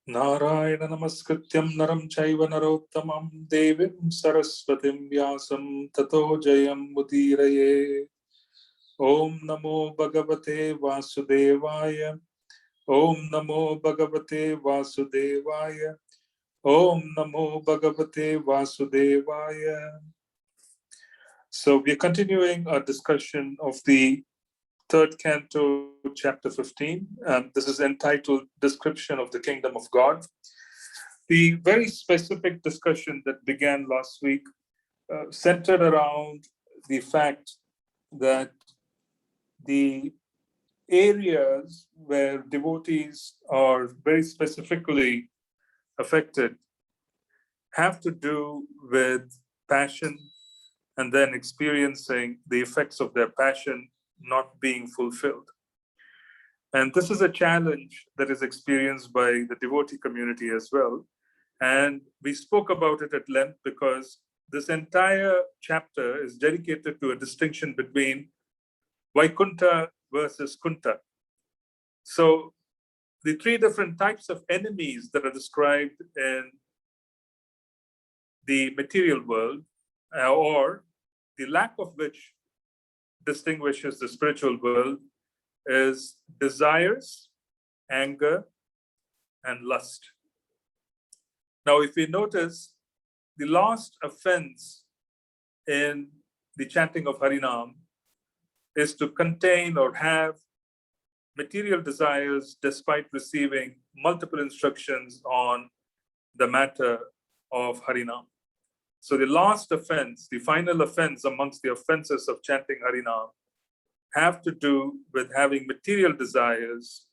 Narayana Namaskrityam Naram Chaiva Narottamam Devim Saraswatim Vyasam Tato Jayam Mudiraye. Om Namo Bhagavate Vasudevaya. Om Namo Bhagavate Vasudevaya. Om Namo Bhagavate Vasudevaya. So we're continuing our discussion of the third canto, chapter 15. This is entitled Description of the Kingdom of God. The very specific discussion that began last week centered around the fact that the areas where devotees are very specifically affected have to do with passion and then experiencing the effects of their passion not being fulfilled. And this is a challenge that is experienced by the devotee community as well. And we spoke about it at length because this entire chapter is dedicated to a distinction between Vaikuntha versus Kunta. So the three different types of enemies that are described in the material world, or the lack of which distinguishes the spiritual world, is desires, anger, and lust. Now, if we notice, the last offense in the chanting of Harinam is to contain or have material desires despite receiving multiple instructions on the matter of Harinam. So the last offense, the final offense amongst the offenses of chanting Harinam, have to do with having material desires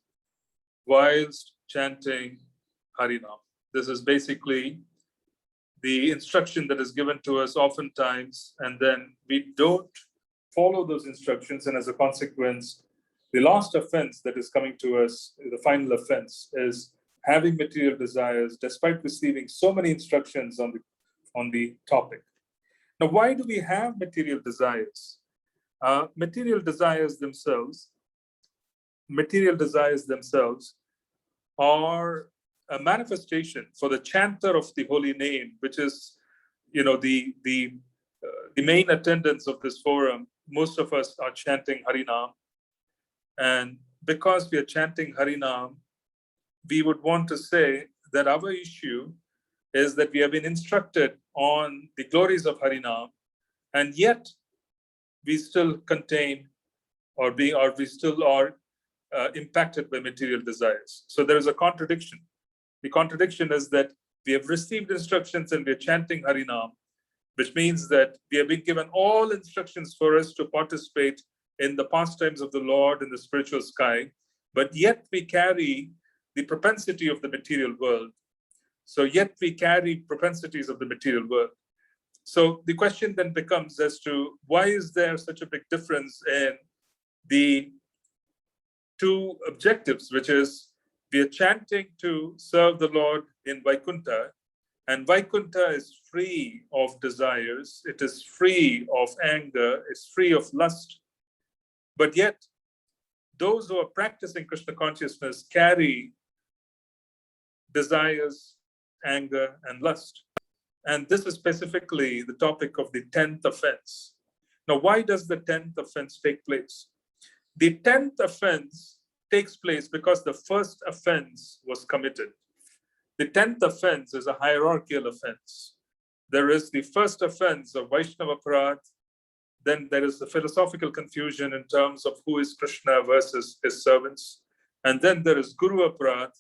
whilst chanting Harinam. This is basically the instruction that is given to us oftentimes, and then we don't follow those instructions, and as a consequence, the last offense that is coming to us, the final offense, is having material desires despite receiving so many instructions on the topic. Now, why do we have material desires? Material desires themselves are a manifestation for the chanter of the holy name, which is, the main attendants of this forum. Most of us are chanting Harinam, and because we are chanting Harinam, we would want to say that our issue is that we have been instructed on the glories of Harinam, and yet we still contain we still are impacted by material desires. So there is a contradiction. The contradiction is that we have received instructions and we are chanting Harinam, which means that we have been given all instructions for us to participate in the pastimes of the Lord in the spiritual sky, but yet we carry the propensity of the material world. So yet we carry propensities of the material world. So the question then becomes as to why is there such a big difference in the two objectives, which is we are chanting to serve the Lord in Vaikuntha, and Vaikuntha is free of desires, it is free of anger, it's free of lust. But yet, those who are practicing Krishna consciousness carry desires, anger, and lust. And this is specifically the topic of the 10th offense. Now, why does the 10th offense take place? The 10th offense takes place because the first offense was committed. The 10th offense is a hierarchical offense. There is the first offense of Vaishnava Aparadh, then there is the philosophical confusion in terms of who is Krishna versus his servants, and then there is Guru Aparadh,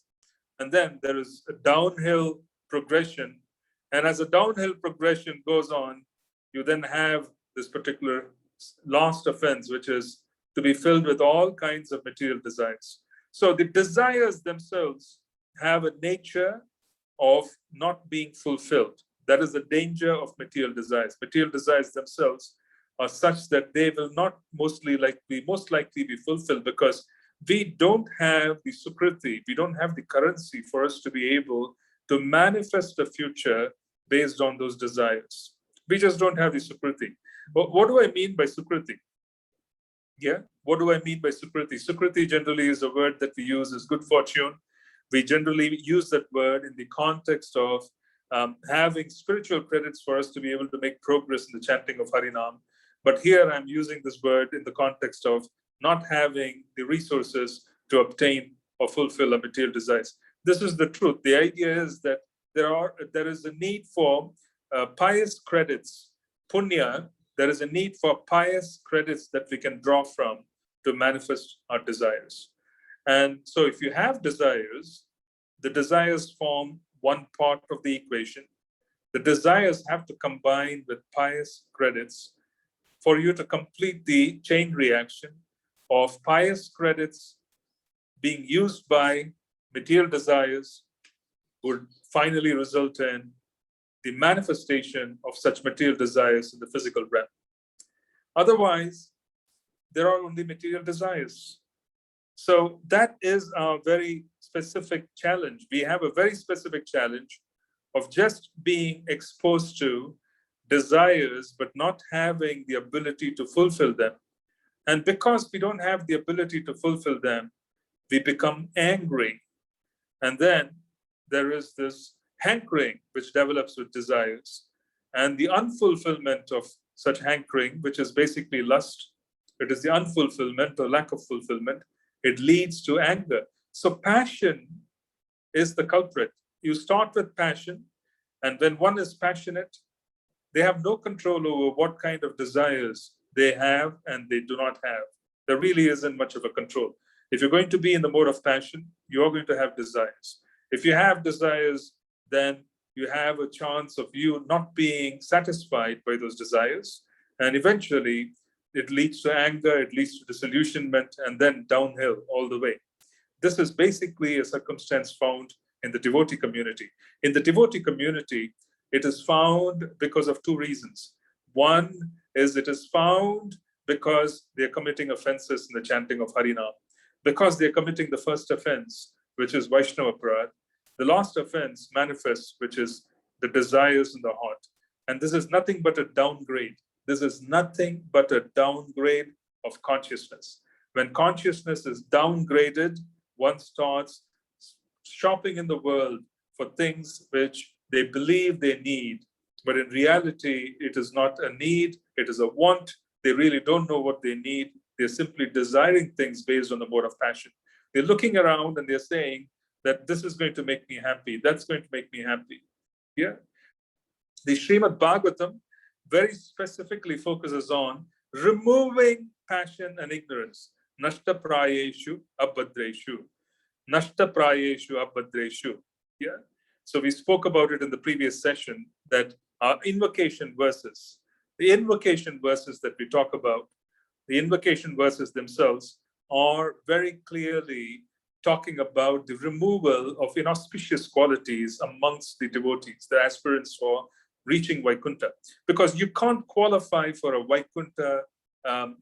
and then there is a downhill progression. And as a downhill progression goes on, you then have this particular last offense, which is to be filled with all kinds of material desires. So the desires themselves have a nature of not being fulfilled. That is the danger of material desires. Material desires themselves are such that they will not most likely be fulfilled because we don't have the sukriti, we don't have the currency for us to be able to manifest a future based on those desires. We just don't have the sukriti. But what do I mean by sukriti? Yeah, what do I mean by sukriti? Sukriti generally is a word that we use as good fortune. We generally use that word in the context of having spiritual credits for us to be able to make progress in the chanting of Harinam. But here I'm using this word in the context of not having the resources to obtain or fulfill our material desires. This is the truth. The idea is that there is a need for pious credits, punya. There is a need for pious credits that we can draw from to manifest our desires. And so if you have desires, the desires form one part of the equation. The desires have to combine with pious credits for you to complete the chain reaction of pious credits being used by material desires would finally result in the manifestation of such material desires in the physical realm. Otherwise, there are only material desires. So that is a very specific challenge. We have a very specific challenge of just being exposed to desires, but not having the ability to fulfill them. And because we don't have the ability to fulfill them, we become angry. And then there is this hankering which develops with desires. And the unfulfillment of such hankering, which is basically lust, it is the unfulfillment or lack of fulfillment, it leads to anger. So passion is the culprit. You start with passion, and when one is passionate, they have no control over what kind of desires they have and they do not have. There really isn't much of a control. If you're going to be in the mode of passion, you're going to have desires. If you have desires, then you have a chance of you not being satisfied by those desires. And eventually, it leads to anger, it leads to disillusionment, and then downhill all the way. This is basically a circumstance found in the devotee community. In the devotee community, it is found because of two reasons. One is it is found because they're committing offenses in the chanting of Harinam. Because they're committing the first offense, which is Vaishnava Aparadh, the last offense manifests, which is the desires in the heart. And this is nothing but a downgrade. This is nothing but a downgrade of consciousness. When consciousness is downgraded, one starts shopping in the world for things which they believe they need. But in reality, it is not a need, it is a want. They really don't know what they need. They're simply desiring things based on the mode of passion. They're looking around and they're saying that this is going to make me happy, that's going to make me happy. Yeah. The Srimad Bhagavatam very specifically focuses on removing passion and ignorance. Nashta prayeshu abhadreshu. Nashta prayeshu abhadreshu. Yeah. So we spoke about it in the previous session that our invocation verses, the invocation verses that we talk about, the invocation verses themselves are very clearly talking about the removal of inauspicious qualities amongst the devotees, the aspirants for reaching Vaikuntha. Because you can't qualify for a Vaikuntha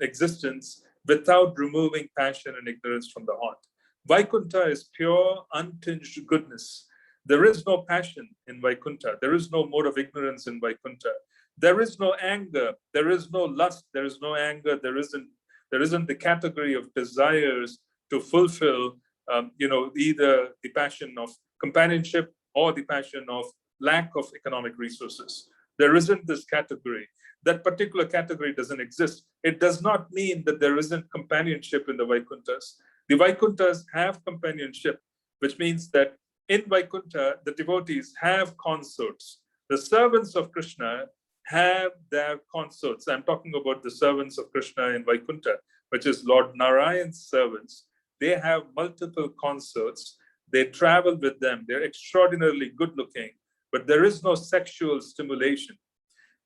existence without removing passion and ignorance from the heart. Vaikuntha is pure, untinged goodness. There is no passion in Vaikuntha. There is no mode of ignorance in Vaikuntha. There is no anger. There is no lust. There is no anger. There isn't the category of desires to fulfill, either the passion of companionship or the passion of lack of economic resources. There isn't this category. That particular category doesn't exist. It does not mean that there isn't companionship in the Vaikunthas. The Vaikunthas have companionship, which means that in Vaikuntha, the devotees have consorts. The servants of Krishna have their consorts. I'm talking about the servants of Krishna in Vaikuntha, which is Lord Narayan's servants. They have multiple consorts. They travel with them. They're extraordinarily good looking, but there is no sexual stimulation.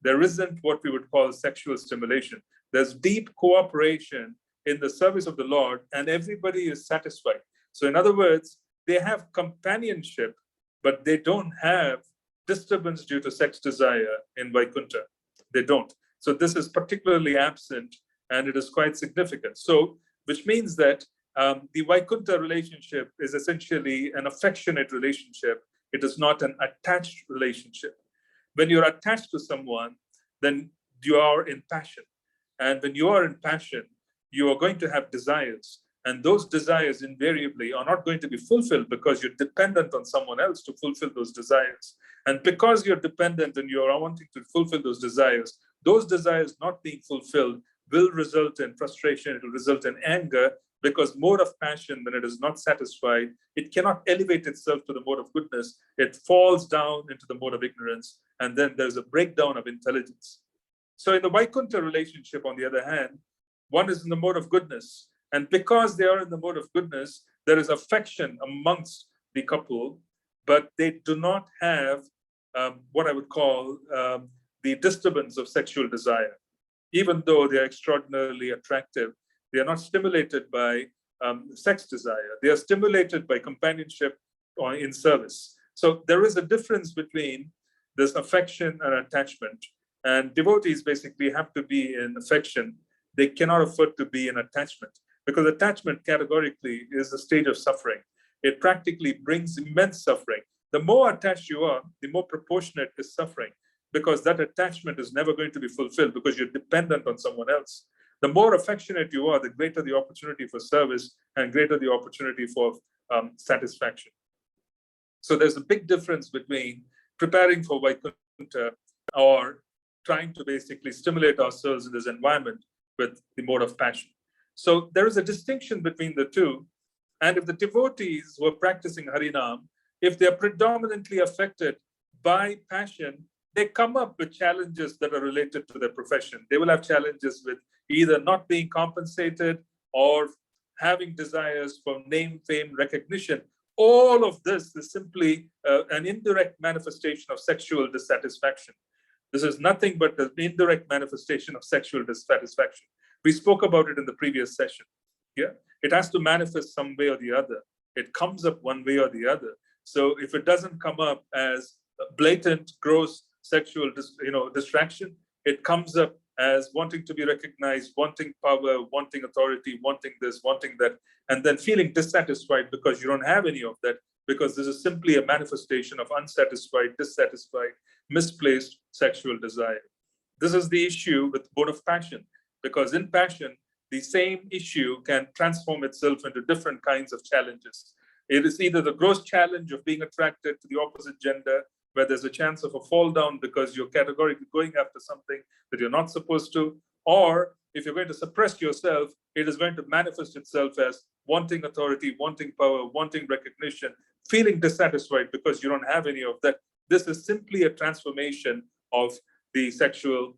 There isn't what we would call sexual stimulation. There's deep cooperation in the service of the Lord, and everybody is satisfied. So in other words, they have companionship, but they don't have disturbance due to sex desire in Vaikuntha. They don't. So this is particularly absent, and it is quite significant. So, which means that the Vaikuntha relationship is essentially an affectionate relationship. It is not an attached relationship. When you're attached to someone, then you are in passion. And when you are in passion, you are going to have desires. And those desires invariably are not going to be fulfilled because you're dependent on someone else to fulfill those desires. And because you're dependent and you're wanting to fulfill those desires not being fulfilled will result in frustration, it will result in anger, because mode of passion, when it is not satisfied, it cannot elevate itself to the mode of goodness. It falls down into the mode of ignorance, and then there's a breakdown of intelligence. So in the Vaikuntha relationship, on the other hand, one is in the mode of goodness. And because they are in the mode of goodness, there is affection amongst the couple, but they do not have what I would call the disturbance of sexual desire. Even though they are extraordinarily attractive, they are not stimulated by sex desire. They are stimulated by companionship or in service. So there is a difference between this affection and attachment. And devotees basically have to be in affection. They cannot afford to be in attachment, because attachment categorically is a stage of suffering. It practically brings immense suffering. The more attached you are, the more proportionate is suffering, because that attachment is never going to be fulfilled because you're dependent on someone else. The more affectionate you are, the greater the opportunity for service and greater the opportunity for satisfaction. So there's a big difference between preparing for Vaikuntha or trying to basically stimulate ourselves in this environment with the mode of passion. So there is a distinction between the two. And if the devotees who are practicing Harinam, if they're predominantly affected by passion, they come up with challenges that are related to their profession. They will have challenges with either not being compensated or having desires for name, fame, recognition. All of this is simply an indirect manifestation of sexual dissatisfaction. This is nothing but an indirect manifestation of sexual dissatisfaction. We spoke about it in the previous session. Yeah, it has to manifest some way or the other. It comes up one way or the other. So if it doesn't come up as blatant, gross sexual distraction, it comes up as wanting to be recognized, wanting power, wanting authority, wanting this, wanting that, and then feeling dissatisfied because you don't have any of that, because this is simply a manifestation of unsatisfied, dissatisfied, misplaced sexual desire. This is the issue with mode of passion, because in passion, the same issue can transform itself into different kinds of challenges. It is either the gross challenge of being attracted to the opposite gender, where there's a chance of a fall down because you're categorically going after something that you're not supposed to, or if you're going to suppress yourself, it is going to manifest itself as wanting authority, wanting power, wanting recognition, feeling dissatisfied because you don't have any of that. This is simply a transformation of the sexual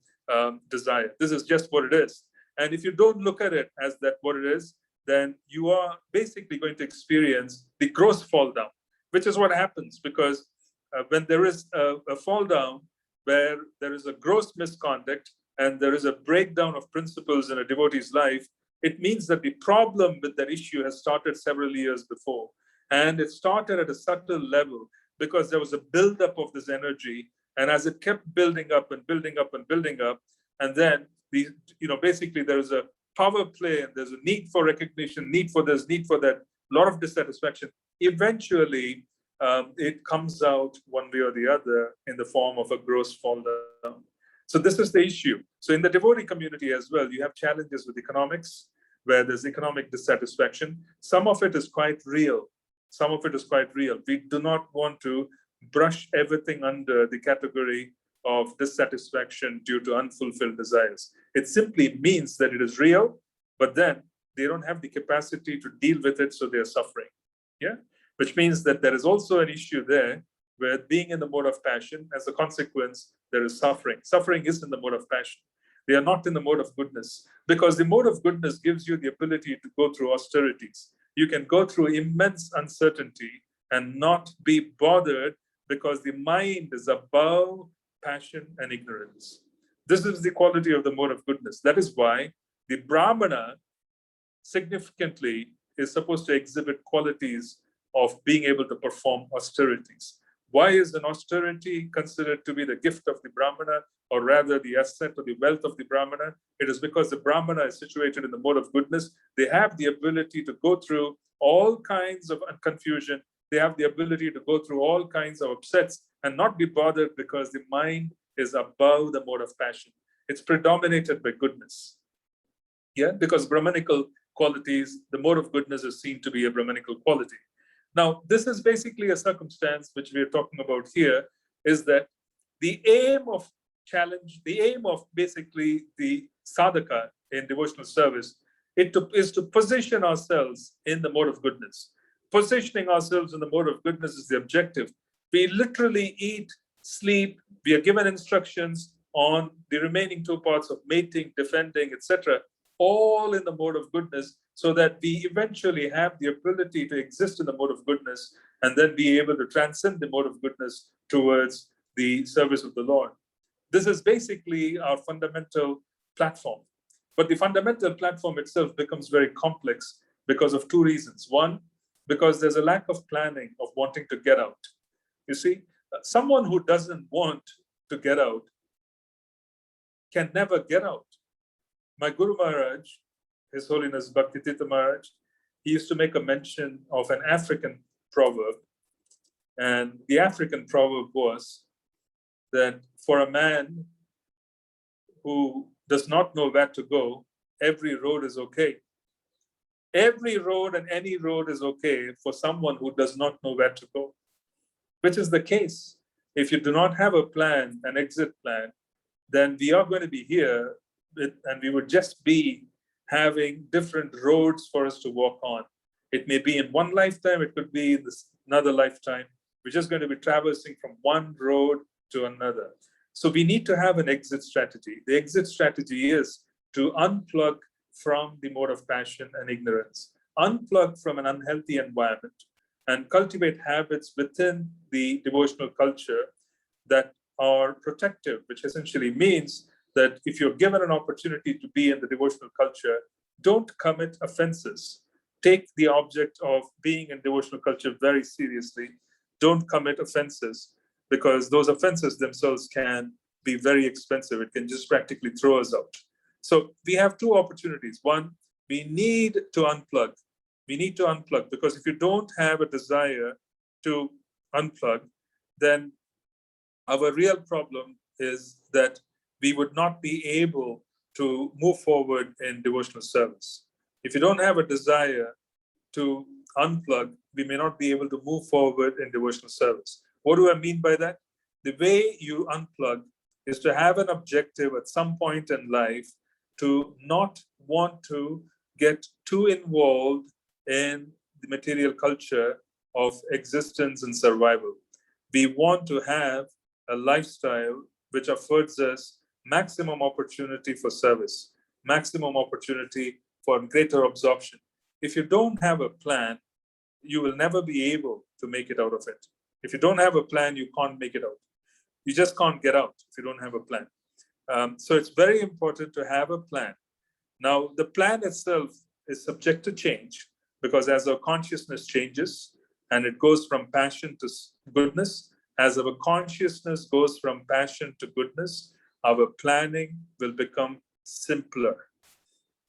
desire. This is just what it is. And if you don't look at it as that what it is, then you are basically going to experience the gross fall down, which is what happens because when there is a fall down where there is a gross misconduct and there is a breakdown of principles in a devotee's life, it means that the problem with that issue has started several years before. And it started at a subtle level because there was a buildup of this energy. And as it kept building up and building up and building up, and then basically there is a power play and there's a need for recognition, need for this, need for that, a lot of dissatisfaction. Eventually, it comes out one way or the other in the form of a gross fall down. So this is the issue. So in the devotee community as well, you have challenges with economics, where there's economic dissatisfaction. Some of it is quite real. Some of it is quite real. We do not want to brush everything under the category of dissatisfaction due to unfulfilled desires. It simply means that it is real, but then they don't have the capacity to deal with it, so they're suffering. Yeah, which means that there is also an issue there where being in the mode of passion, as a consequence, there is suffering. Suffering is in the mode of passion. They are not in the mode of goodness, because the mode of goodness gives you the ability to go through austerities. You can go through immense uncertainty and not be bothered because the mind is above passion and ignorance. This is the quality of the mode of goodness. That is why the Brahmana significantly is supposed to exhibit qualities of being able to perform austerities. Why is an austerity considered to be the gift of the Brahmana, or rather the asset or the wealth of the Brahmana? It is because the Brahmana is situated in the mode of goodness. They have the ability to go through all kinds of confusion. They have the ability to go through all kinds of upsets and not be bothered because the mind is above the mode of passion. It's predominated by goodness. Yeah, because Brahmanical qualities, the mode of goodness is seen to be a Brahmanical quality. Now, this is basically a circumstance which we are talking about here, is that the aim of basically the sadhaka in devotional service is to position ourselves in the mode of goodness. Positioning ourselves in the mode of goodness is the objective. We literally eat, sleep, we are given instructions on the remaining two parts of mating, defending, etc., all in the mode of goodness, so that we eventually have the ability to exist in the mode of goodness and then be able to transcend the mode of goodness towards the service of the Lord. This is basically our fundamental platform. But the fundamental platform itself becomes very complex because of two reasons. One, because there's a lack of planning of wanting to get out. You see, someone who doesn't want to get out can never get out. My Guru Maharaj, His Holiness Bhaktitirtha Maharaj, he used to make a mention of an African proverb. And the African proverb was that for a man who does not know where to go, every road is okay. Every road and any road is okay for someone who does not know where to go, which is the case. If you do not have a plan, an exit plan, then we are going to be here and we would just be having different roads for us to walk on. It may be in one lifetime, it could be in another lifetime. We're just going to be traversing from one road to another. So we need to have an exit strategy. The exit strategy is to unplug from the mode of passion and ignorance, unplug from an unhealthy environment, and cultivate habits within the devotional culture that are protective, which essentially means that if you're given an opportunity to be in the devotional culture, don't commit offenses. Take the object of being in devotional culture very seriously. Don't commit offenses, because those offenses themselves can be very expensive. It can just practically throw us out. So we have two opportunities. One, we need to unplug. We need to unplug, because if you don't have a desire to unplug, then our real problem is that we would not be able to move forward in devotional service. If you don't have a desire to unplug, we may not be able to move forward in devotional service. What do I mean by that? The way you unplug is to have an objective at some point in life to not want to get too involved in the material culture of existence and survival. We want to have a lifestyle which affords us maximum opportunity for service, maximum opportunity for greater absorption. If you don't have a plan, you will never be able to make it out of it. If you don't have a plan, you can't make it out. You just can't get out if you don't have a plan. So it's very important to have a plan. Now, the plan itself is subject to change, because as our consciousness changes and it goes from passion to goodness, as our consciousness goes from passion to goodness, our planning will become simpler.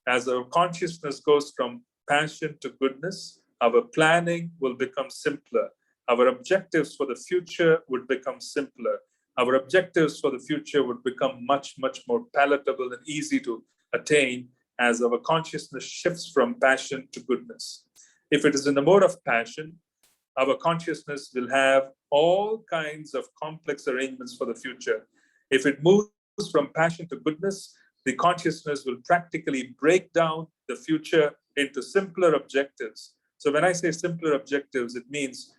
As our consciousness goes from passion to goodness, our planning will become simpler. Our objectives for the future would become simpler. Our objectives for the future would become much, much more palatable and easy to attain as our consciousness shifts from passion to goodness. If it is in the mode of passion, our consciousness will have all kinds of complex arrangements for the future. If it moves from passion to goodness, the consciousness will practically break down the future into simpler objectives. So when I say simpler objectives, it means,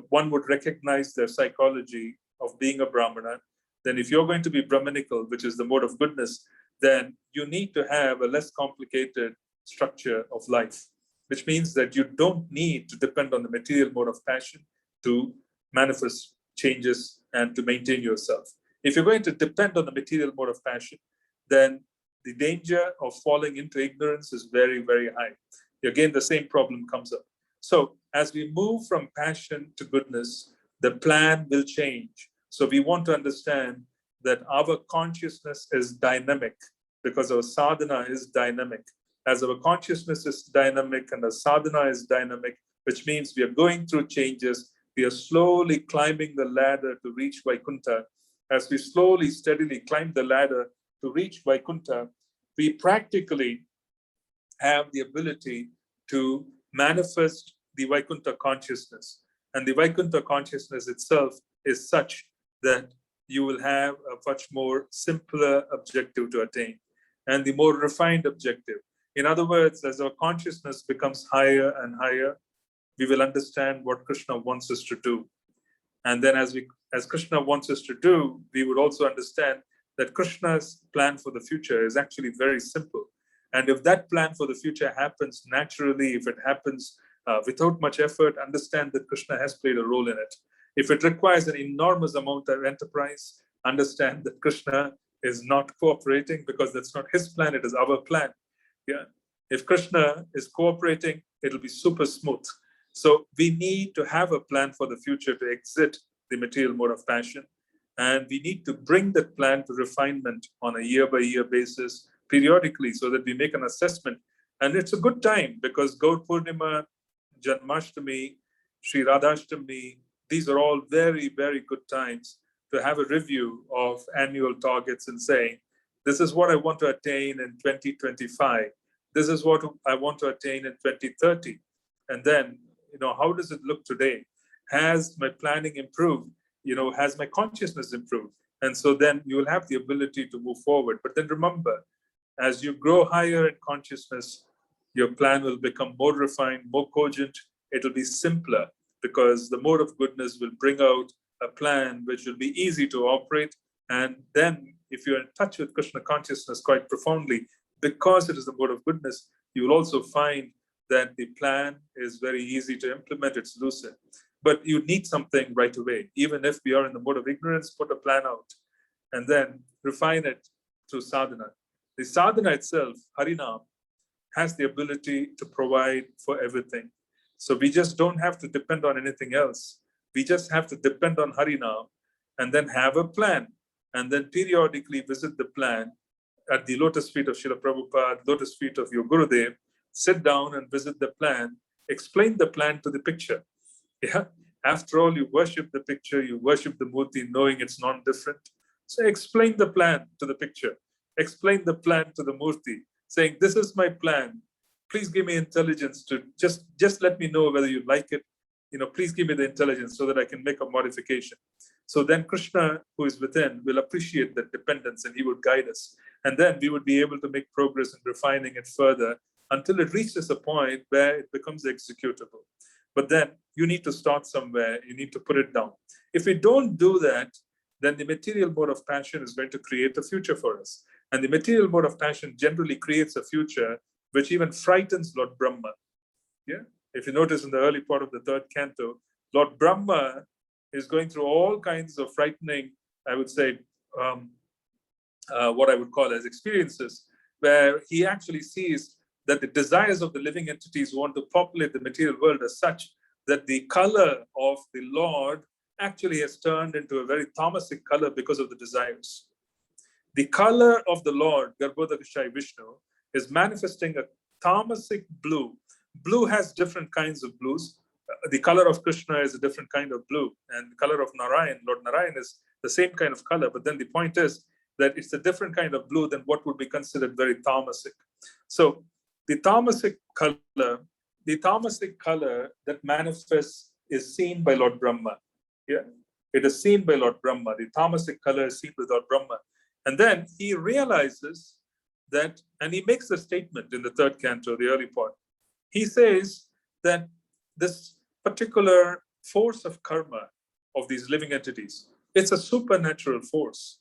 one would recognize their psychology of being a Brahmana. Then if you're going to be Brahmanical, which is the mode of goodness, then you need to have a less complicated structure of life, which means that you don't need to depend on the material mode of passion to manifest changes and to maintain yourself. If you're going to depend on the material mode of passion, then the danger of falling into ignorance is very, very high. Again, the same problem comes up. So as we move from passion to goodness, the plan will change. So we want to understand that our consciousness is dynamic, because our sadhana is dynamic. As our consciousness is dynamic and our sadhana is dynamic, which means we are going through changes, we are slowly climbing the ladder to reach Vaikuntha. As we slowly, steadily climb the ladder to reach Vaikuntha, we practically have the ability to manifest the Vaikuntha consciousness. And the Vaikuntha consciousness itself is such that you will have a much more simpler objective to attain and the more refined objective. In other words, as our consciousness becomes higher and higher, we will understand what Krishna wants us to do. And then as Krishna wants us to do, we would also understand that Krishna's plan for the future is actually very simple. And if that plan for the future happens naturally, if it happens without much effort, understand that Krishna has played a role in it. If it requires an enormous amount of enterprise, understand that Krishna is not cooperating because that's not his plan, it is our plan. Yeah. If Krishna is cooperating, it'll be super smooth. So we need to have a plan for the future to exit the material mode of passion. And we need to bring that plan to refinement on a year-by-year basis periodically so that we make an assessment. And it's a good time because Gaur Purnima, Janmashtami, Sri Radhashtami, these are all very, very good times to have a review of annual targets and saying, this is what I want to attain in 2025. This is what I want to attain in 2030. And then, how does it look today? Has my planning improved? Has my consciousness improved? And so then you will have the ability to move forward. But then remember, as you grow higher in consciousness, your plan will become more refined, more cogent. It'll be simpler because the mode of goodness will bring out a plan which will be easy to operate. And then if you're in touch with Krishna consciousness quite profoundly, because it is the mode of goodness, you will also find that the plan is very easy to implement, it's lucid. But you need something right away. Even if we are in the mode of ignorance, put a plan out and then refine it through sadhana. The sadhana itself, Harinam, has the ability to provide for everything. So we just don't have to depend on anything else. We just have to depend on Harinam and then have a plan and then periodically visit the plan at the lotus feet of Srila Prabhupada, lotus feet of your Gurudev, sit down and visit the plan, explain the plan to the picture. Yeah. After all, you worship the picture, you worship the Murti, knowing it's non-different. So explain the plan to the picture, explain the plan to the Murti, saying, this is my plan. Please give me intelligence to just let me know whether you like it. Please give me the intelligence so that I can make a modification. So then Krishna, who is within, will appreciate that dependence and he would guide us. And then we would be able to make progress in refining it further until it reaches a point where it becomes executable. But then you need to start somewhere, you need to put it down. If we don't do that, then the material mode of passion is going to create a future for us. And the material mode of passion generally creates a future which even frightens Lord Brahma. Yeah. If you notice in the early part of the third canto, Lord Brahma is going through all kinds of frightening, I would say, what I would call as experiences, where he actually sees that the desires of the living entities who want to populate the material world are such that the color of the Lord actually has turned into a very tamasic color because of the desires. The color of the Lord, Garbhodakashai Vishnu, is manifesting a tamasic blue. Blue has different kinds of blues. The color of Krishna is a different kind of blue, and the color of Narayan, Lord Narayan, is the same kind of color. But then the point is that it's a different kind of blue than what would be considered very tamasic. So the tamasic color that manifests is seen by Lord Brahma. Yeah, it is seen by Lord Brahma. The tamasic color is seen by Lord Brahma. And then he realizes that, and he makes a statement in the third canto, the early part. He says that this particular force of karma of these living entities, it's a supernatural force.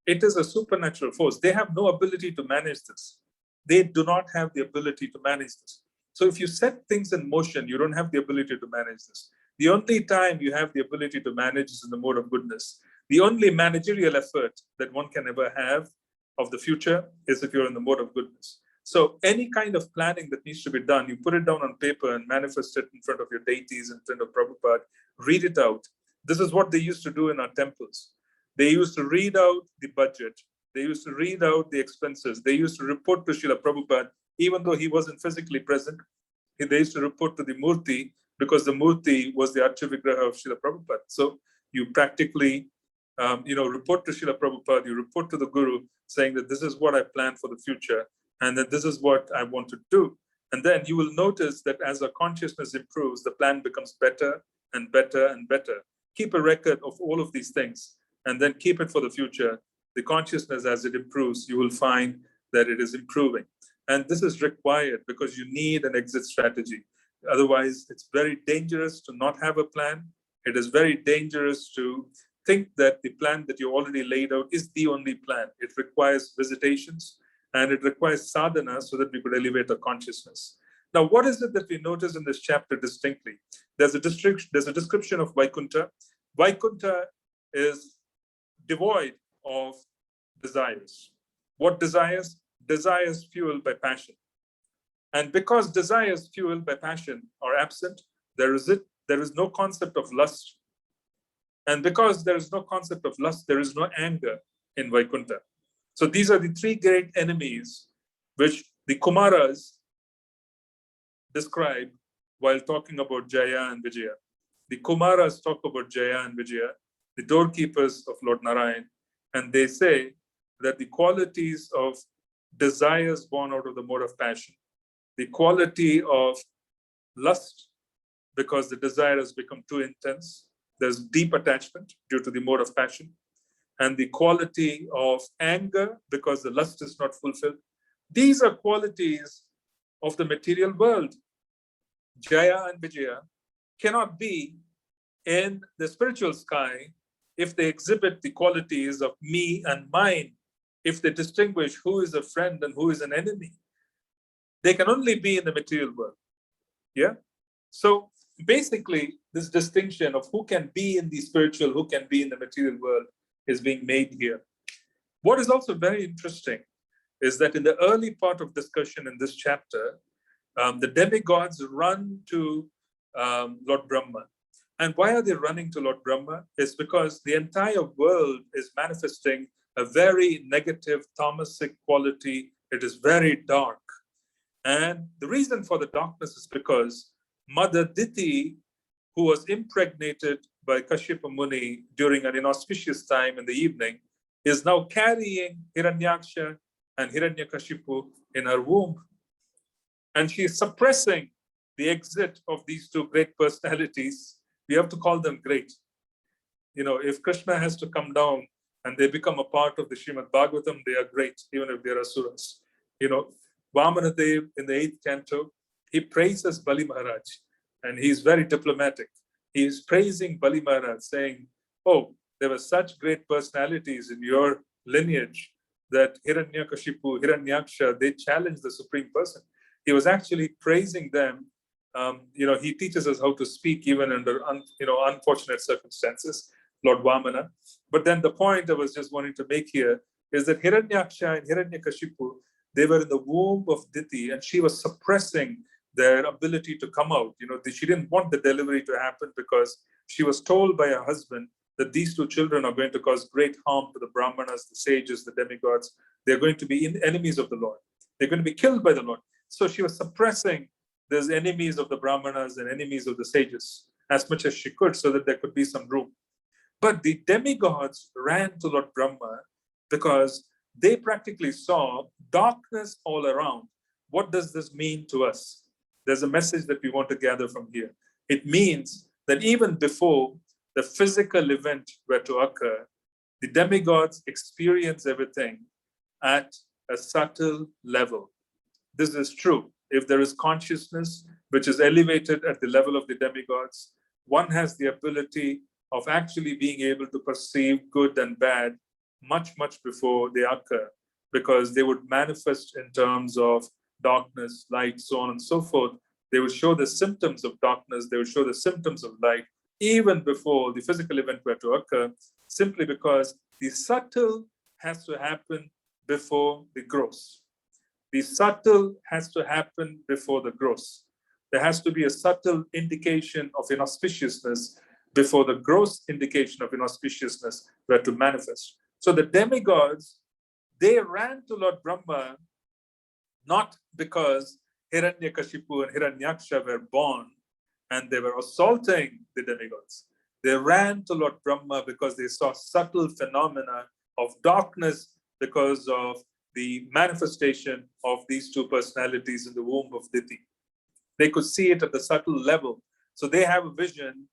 It is a supernatural force. They have no ability to manage this. They do not have the ability to manage this. So if you set things in motion, you don't have the ability to manage this. The only time you have the ability to manage is in the mode of goodness. The only managerial effort that one can ever have of the future is if you're in the mode of goodness. So any kind of planning that needs to be done, you put it down on paper and manifest it in front of your deities, in front of Prabhupada, read it out. This is what they used to do in our temples. They used to read out the budget. They used to read out the expenses. They used to report to Srila Prabhupada, even though he wasn't physically present. They used to report to the Murti because the Murti was the Archa Vigraha of Srila Prabhupada. So you practically, report to Srila Prabhupada, you report to the Guru saying that this is what I plan for the future and that this is what I want to do. And then you will notice that as our consciousness improves, the plan becomes better and better and better. Keep a record of all of these things and then keep it for the future. The consciousness, as it improves, you will find that it is improving. And this is required because you need an exit strategy. Otherwise, it's very dangerous to not have a plan. It is very dangerous to think that the plan that you already laid out is the only plan. It requires visitations and it requires sadhana so that we could elevate our consciousness. Now, what is it that we notice in this chapter distinctly? There's a description of Vaikuntha. Vaikuntha is devoid of desires. What desires? Desires fueled by passion. And because desires fueled by passion are absent, there is no concept of lust. And because there is no concept of lust, there is no anger in Vaikuntha. So these are the three great enemies which the Kumaras describe while talking about Jaya and Vijaya. The Kumaras talk about Jaya and Vijaya, the doorkeepers of Lord Narayan, and they say that the qualities of desires born out of the mode of passion, the quality of lust, because the desire has become too intense, there's deep attachment due to the mode of passion, and the quality of anger because the lust is not fulfilled. These are qualities of the material world. Jaya and Vijaya cannot be in the spiritual sky if they exhibit the qualities of me and mine, if they distinguish who is a friend and who is an enemy. They can only be in the material world. Yeah? So basically, this distinction of who can be in the spiritual, who can be in the material world is being made here. What is also very interesting is that in the early part of discussion in this chapter, the demigods run to Lord Brahma. And why are they running to Lord Brahma? It's because the entire world is manifesting a very negative tamasic quality. It is very dark. And the reason for the darkness is because Mother Diti, who was impregnated by Kashyapa Muni during an inauspicious time in the evening, is now carrying Hiranyaksha and Hiranyakashipu in her womb. And she is suppressing the exit of these two great personalities. We have to call them great. You know, if Krishna has to come down and they become a part of the Srimad Bhagavatam, they are great, even if they are asuras. You know, Vamanadev in the 8th canto, he praises Bali Maharaj, and he's very diplomatic. He is praising Bali Maharaj, saying, oh, there were such great personalities in your lineage that Hiranyakashipu, Hiranyaksha, they challenged the Supreme Person. He was actually praising them. You know, he teaches us how to speak even under unfortunate circumstances, Lord Vamana. But then the point I was just wanting to make here is that Hiranyaksha and Hiranyakashipu, they were in the womb of Diti, and she was suppressing their ability to come out. You know, she didn't want the delivery to happen because she was told by her husband that these two children are going to cause great harm to the Brahmanas, the sages, the demigods. They're going to be enemies of the Lord. They're going to be killed by the Lord. So she was suppressing those enemies of the Brahmanas and enemies of the sages as much as she could so that there could be some room. But the demigods ran to Lord Brahma because they practically saw darkness all around. What does this mean to us? There's a message that we want to gather from here. It means that even before the physical event were to occur, the demigods experience everything at a subtle level. This is true. If there is consciousness which is elevated at the level of the demigods, one has the ability of actually being able to perceive good and bad much, much before they occur, because they would manifest in terms of darkness, light, so on and so forth. They would show the symptoms of darkness, they would show the symptoms of light, even before the physical event were to occur, simply because the subtle has to happen before the gross. The subtle has to happen before the gross. There has to be a subtle indication of inauspiciousness before the gross indication of inauspiciousness were to manifest. So the demigods, they ran to Lord Brahma not because Hiranyakashipu and Hiranyaksha were born and they were assaulting the demigods. They ran to Lord Brahma because they saw subtle phenomena of darkness because of the manifestation of these two personalities in the womb of Diti. They could see it at the subtle level. So they have a vision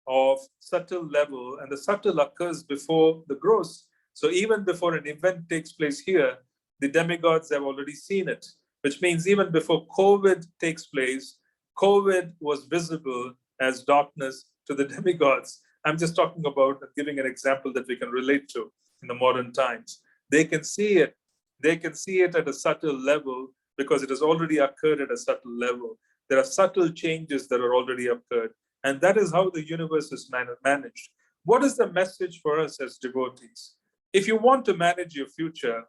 of subtle level, and the subtle occurs before the gross. So even before an event takes place here, the demigods have already seen it, which means even before COVID takes place, COVID was visible as darkness to the demigods. I'm just talking about giving an example that we can relate to in the modern times. They can see it. They can see it at a subtle level because it has already occurred at a subtle level. There are subtle changes that are already occurred. And that is how the universe is managed. What is the message for us as devotees? If you want to manage your future,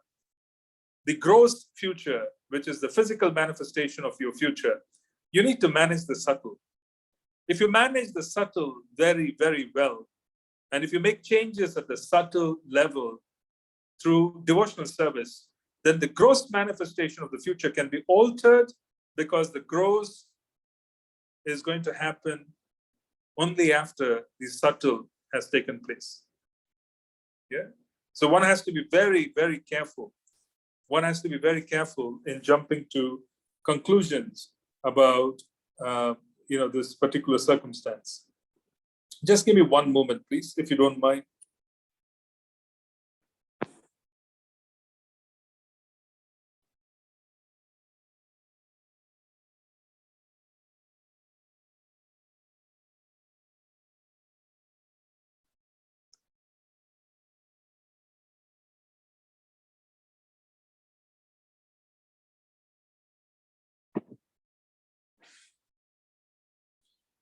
the gross future, which is the physical manifestation of your future, you need to manage the subtle. If you manage the subtle very, very well, and if you make changes at the subtle level through devotional service, then the gross manifestation of the future can be altered, because the gross is going to happen only after the subtle has taken place. Yeah. So one has to be very, very careful. One has to be very careful in jumping to conclusions about this particular circumstance. Just give me one moment, please, if you don't mind.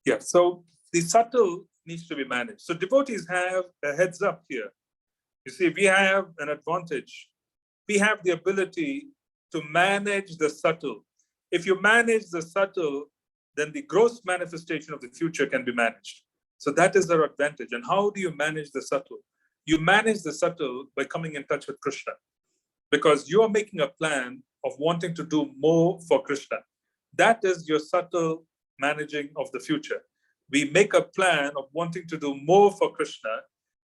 Yeah, so the subtle needs to be managed. So devotees have a heads up here. You see, we have an advantage. We have the ability to manage the subtle. If you manage the subtle, then the gross manifestation of the future can be managed. So that is our advantage. And how do you manage the subtle? You manage the subtle by coming in touch with Krishna, because you are making a plan of wanting to do more for Krishna. That is your subtle managing of the future. We make a plan of wanting to do more for Krishna,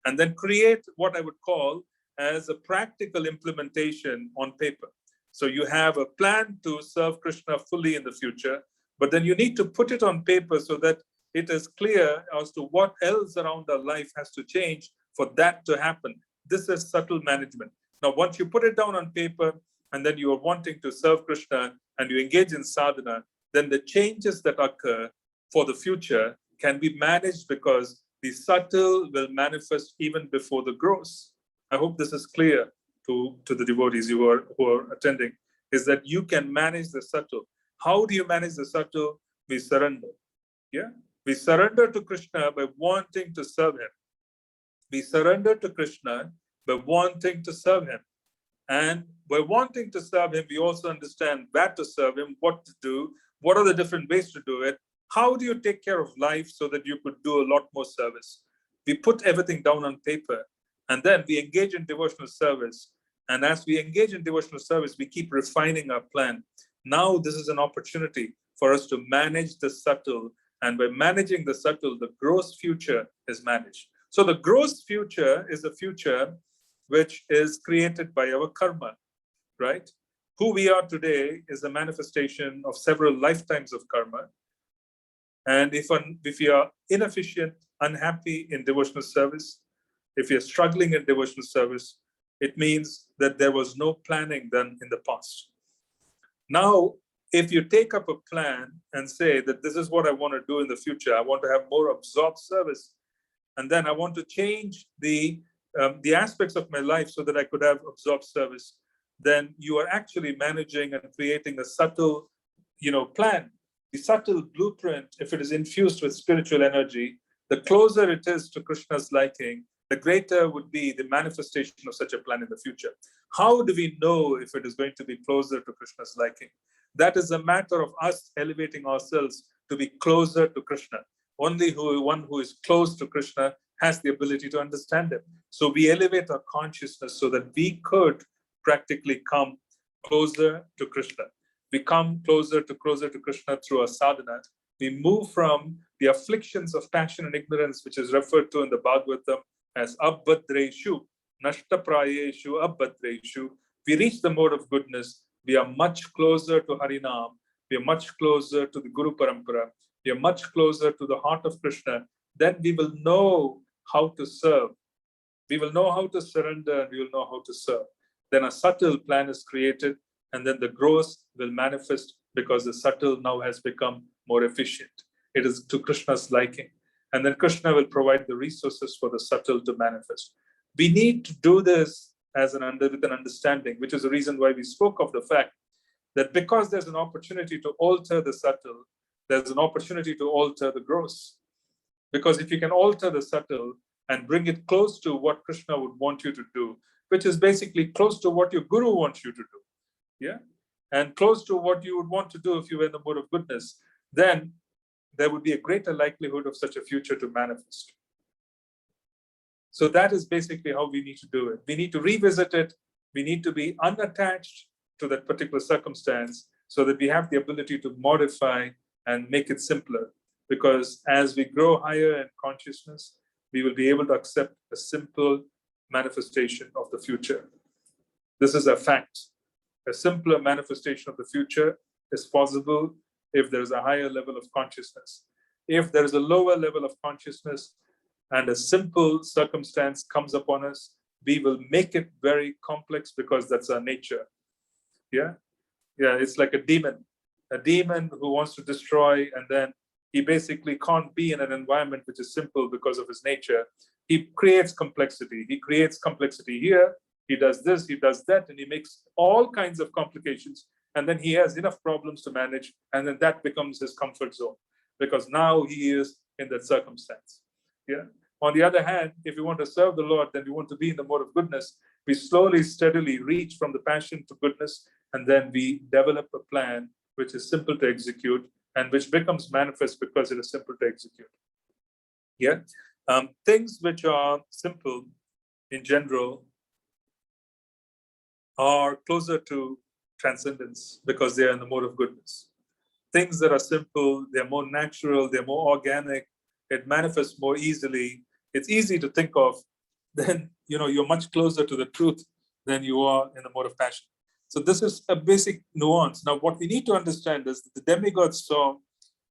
and then create what I would call as a practical implementation on paper. So you have a plan to serve Krishna fully in the future, but then you need to put it on paper so that it is clear as to what else around our life has to change for that to happen. This is subtle management. Now, once you put it down on paper, and then you are wanting to serve Krishna and you engage in sadhana, then the changes that occur for the future can be managed, because the subtle will manifest even before the gross. I hope this is clear to the devotees who are attending, is that you can manage the subtle. How do you manage the subtle? We surrender. Yeah, we surrender to Krishna by wanting to serve him. We surrender to Krishna by wanting to serve him. And by wanting to serve him, we also understand where to serve him, what to do, what are the different ways to do it. How do you take care of life so that you could do a lot more service? We put everything down on paper, and then we engage in devotional service. And as we engage in devotional service, we keep refining our plan. Now, this is an opportunity for us to manage the subtle. And by managing the subtle, the gross future is managed. So the gross future is a future which is created by our karma, right? Who we are today is a manifestation of several lifetimes of karma. And if you are inefficient, unhappy in devotional service, if you're struggling in devotional service, it means that there was no planning done in the past. Now, if you take up a plan and say that this is what I want to do in the future, I want to have more absorbed service, and then I want to change the aspects of my life so that I could have absorbed service, then you are actually managing and creating a subtle, plan. The subtle blueprint, if it is infused with spiritual energy, the closer it is to Krishna's liking, the greater would be the manifestation of such a plan in the future. How do we know if it is going to be closer to Krishna's liking? That is a matter of us elevating ourselves to be closer to Krishna. Only one who is close to Krishna has the ability to understand him. So we elevate our consciousness so that we could practically come closer to Krishna. We come closer to Krishna through our sadhana. We move from the afflictions of passion and ignorance, which is referred to in the Bhagavatam as abbadreshu, nashtaprayeshu abbadreshu, we reach the mode of goodness, we are much closer to Harinam, we are much closer to the Guru Parampara, we are much closer to the heart of Krishna. Then we will know how to serve. We will know how to surrender, and we will know how to serve. Then a subtle plan is created, and then the gross will manifest because the subtle now has become more efficient. It is to Krishna's liking. And then Krishna will provide the resources for the subtle to manifest. We need to do this with an understanding, which is the reason why we spoke of the fact that because there's an opportunity to alter the subtle, there's an opportunity to alter the gross. Because if you can alter the subtle and bring it close to what Krishna would want you to do, which is basically close to what your guru wants you to do, yeah, and close to what you would want to do if you were in the mode of goodness, then there would be a greater likelihood of such a future to manifest. So that is basically how we need to do it. We need to revisit it. We need to be unattached to that particular circumstance so that we have the ability to modify and make it simpler. Because as we grow higher in consciousness, we will be able to accept a simple manifestation of the future. This is a fact. A simpler manifestation of the future is possible if there is a higher level of consciousness. If there is a lower level of consciousness and a simple circumstance comes upon us, we will make it very complex because that's our nature. Yeah, it's like a demon who wants to destroy, and then he basically can't be in an environment which is simple because of his nature. He creates complexity. He creates complexity here. He does this, he does that, and he makes all kinds of complications. And then he has enough problems to manage. And then that becomes his comfort zone because now he is in that circumstance. Yeah. On the other hand, if we want to serve the Lord, then we want to be in the mode of goodness. We slowly, steadily reach from the passion to goodness. And then we develop a plan which is simple to execute and which becomes manifest because it is simple to execute. Yeah. Things which are simple in general are closer to transcendence because they are in the mode of goodness. Things that are simple, they're more natural, they're more organic, it manifests more easily. It's easy to think of, then you're much closer to the truth than you are in the mode of passion. So this is a basic nuance. Now, what we need to understand is that the demigods saw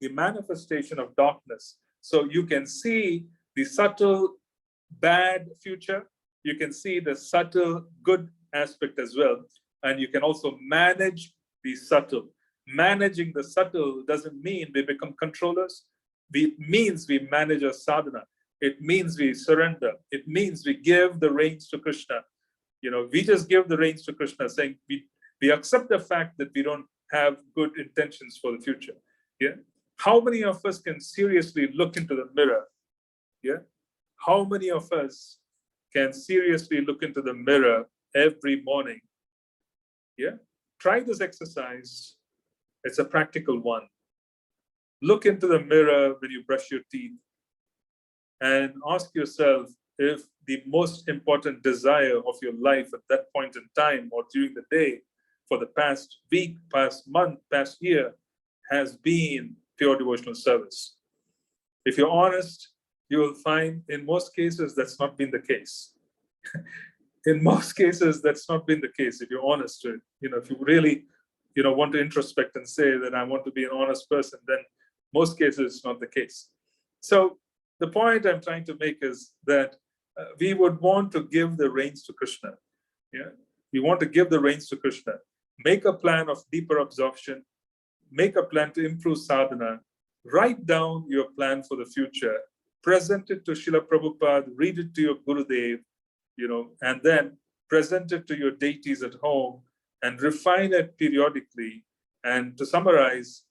the manifestation of darkness. So you can see the subtle bad future, you can see the subtle good aspect as well. And you can also manage the subtle. Managing the subtle doesn't mean we become controllers. It means we manage our sadhana. It means we surrender. It means we give the reins to Krishna. We just give the reins to Krishna, saying we accept the fact that we don't have good intentions for the future. Yeah. How many of us can seriously look into the mirror? Yeah. How many of us can seriously look into the mirror every morning? Yeah. Try this exercise. It's a practical one. Look into the mirror when you brush your teeth and ask yourself if the most important desire of your life at that point in time or during the day for the past week, past month, past year has been pure devotional service. If you're honest, you will find in most cases that's not been the case. In most cases, that's not been the case. If you're honest, if you really, want to introspect and say that I want to be an honest person, then most cases it's not the case. So the point I'm trying to make is that we would want to give the reins to Krishna. Yeah, we want to give the reins to Krishna. Make a plan of deeper absorption. Make a plan to improve sadhana. Write down your plan for the future. Present it to Srila Prabhupada. Read it to your Gurudev. And then present it to your deities at home and refine it periodically. And to summarize,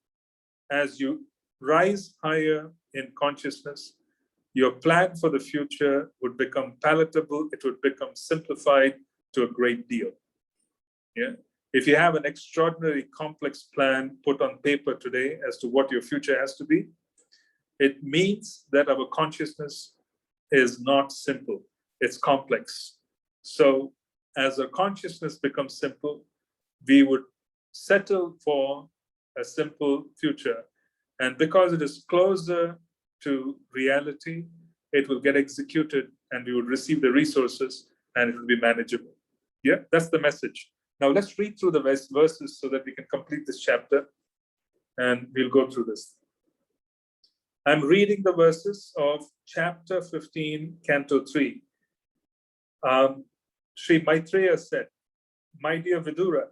as you rise higher in consciousness, your plan for the future would become palatable. It would become simplified to a great deal. Yeah. If you have an extraordinary complex plan put on paper today as to what your future has to be, it means that our consciousness is not simple. It's complex. So as our consciousness becomes simple, we would settle for a simple future. And because it is closer to reality, it will get executed and we would receive the resources and it will be manageable. Yeah, that's the message. Now let's read through the verses so that we can complete this chapter, and we'll go through this. I'm reading the verses of chapter 15, Canto 3. Sri Maitreya said, "My dear Vidura,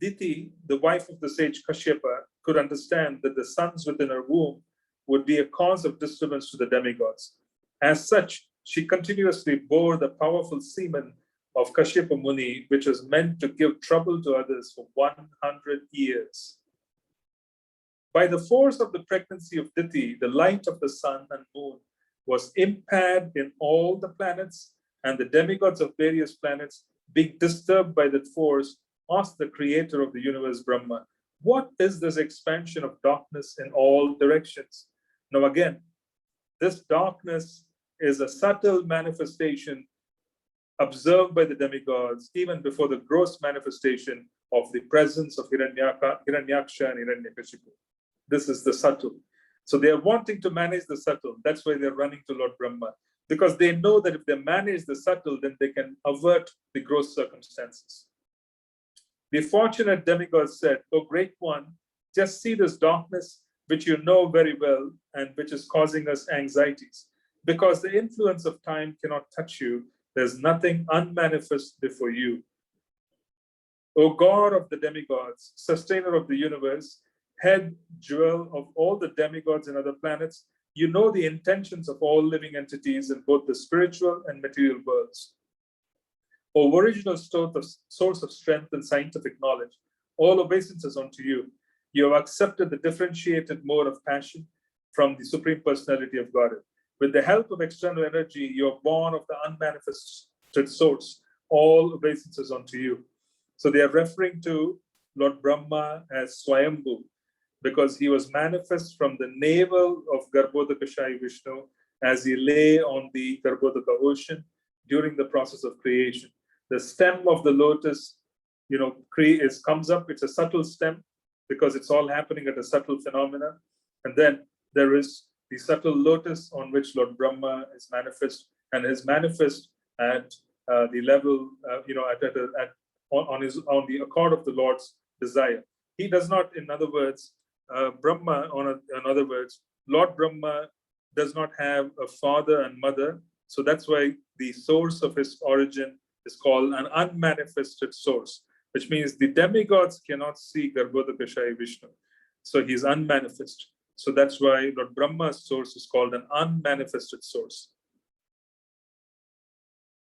Diti, the wife of the sage Kashyapa, could understand that the sons within her womb would be a cause of disturbance to the demigods. As such, she continuously bore the powerful semen of Kashyapa Muni, which was meant to give trouble to others for 100 years. By the force of the pregnancy of Diti, the light of the sun and moon was impaired in all the planets, and the demigods of various planets, being disturbed by that force, asked the creator of the universe, Brahma, what is this expansion of darkness in all directions? Now again, this darkness is a subtle manifestation observed by the demigods even before the gross manifestation of the presence of Hiranyaksha and Hiranyakashipu. This is the subtle. So they are wanting to manage the subtle. That's why they're running to Lord Brahma, because they know that if they manage the subtle, then they can avert the gross circumstances. The fortunate demigod said, "O great one, just see this darkness, which you know very well and which is causing us anxieties. Because the influence of time cannot touch you, there's nothing unmanifest before you. O God of the demigods, sustainer of the universe, head jewel of all the demigods and other planets, you know the intentions of all living entities in both the spiritual and material worlds. O original source of strength and scientific knowledge, all obeisances unto you. You have accepted the differentiated mode of passion from the Supreme Personality of Godhead. With the help of external energy, you are born of the unmanifested source. All obeisances unto you." So they are referring to Lord Brahma as Swayambhu, because he was manifest from the navel of Garbhodakashayi Vishnu as he lay on the Garbhodaka ocean during the process of creation. The stem of the lotus, comes up. It's a subtle stem because it's all happening at a subtle phenomena. And then there is the subtle lotus on which Lord Brahma is manifest, and is manifest at the level, on the accord of the Lord's desire. He does not, in other words, Lord Brahma does not have a father and mother. So that's why the source of his origin is called an unmanifested source, which means the demigods cannot see Garbhodakashayi Vishnu. So he's unmanifest. So that's why Lord Brahma's source is called an unmanifested source.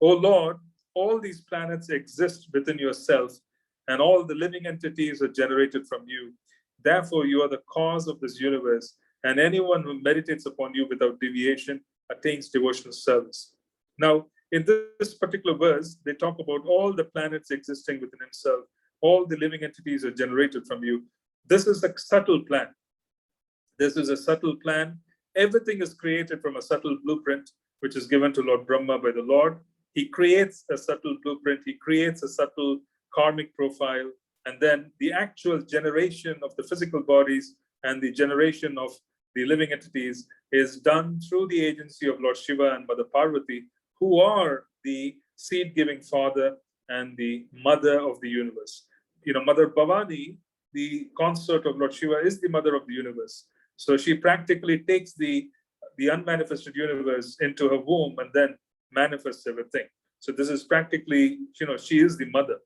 O Lord, all these planets exist within yourself, and all the living entities are generated from you. Therefore, you are the cause of this universe, and anyone who meditates upon you without deviation attains devotional service. Now, in this particular verse, they talk about all the planets existing within himself. All the living entities are generated from you. This is a subtle plan. This is a subtle plan. Everything is created from a subtle blueprint, which is given to Lord Brahma by the Lord. He creates a subtle blueprint. He creates a subtle karmic profile. And then the actual generation of the physical bodies and the generation of the living entities is done through the agency of Lord Shiva and Mother Parvati, who are the seed-giving father and the mother of the universe. Mother Bhavani, the consort of Lord Shiva, is the mother of the universe. So she practically takes the unmanifested universe into her womb and then manifests everything. So this is practically, she is the mother,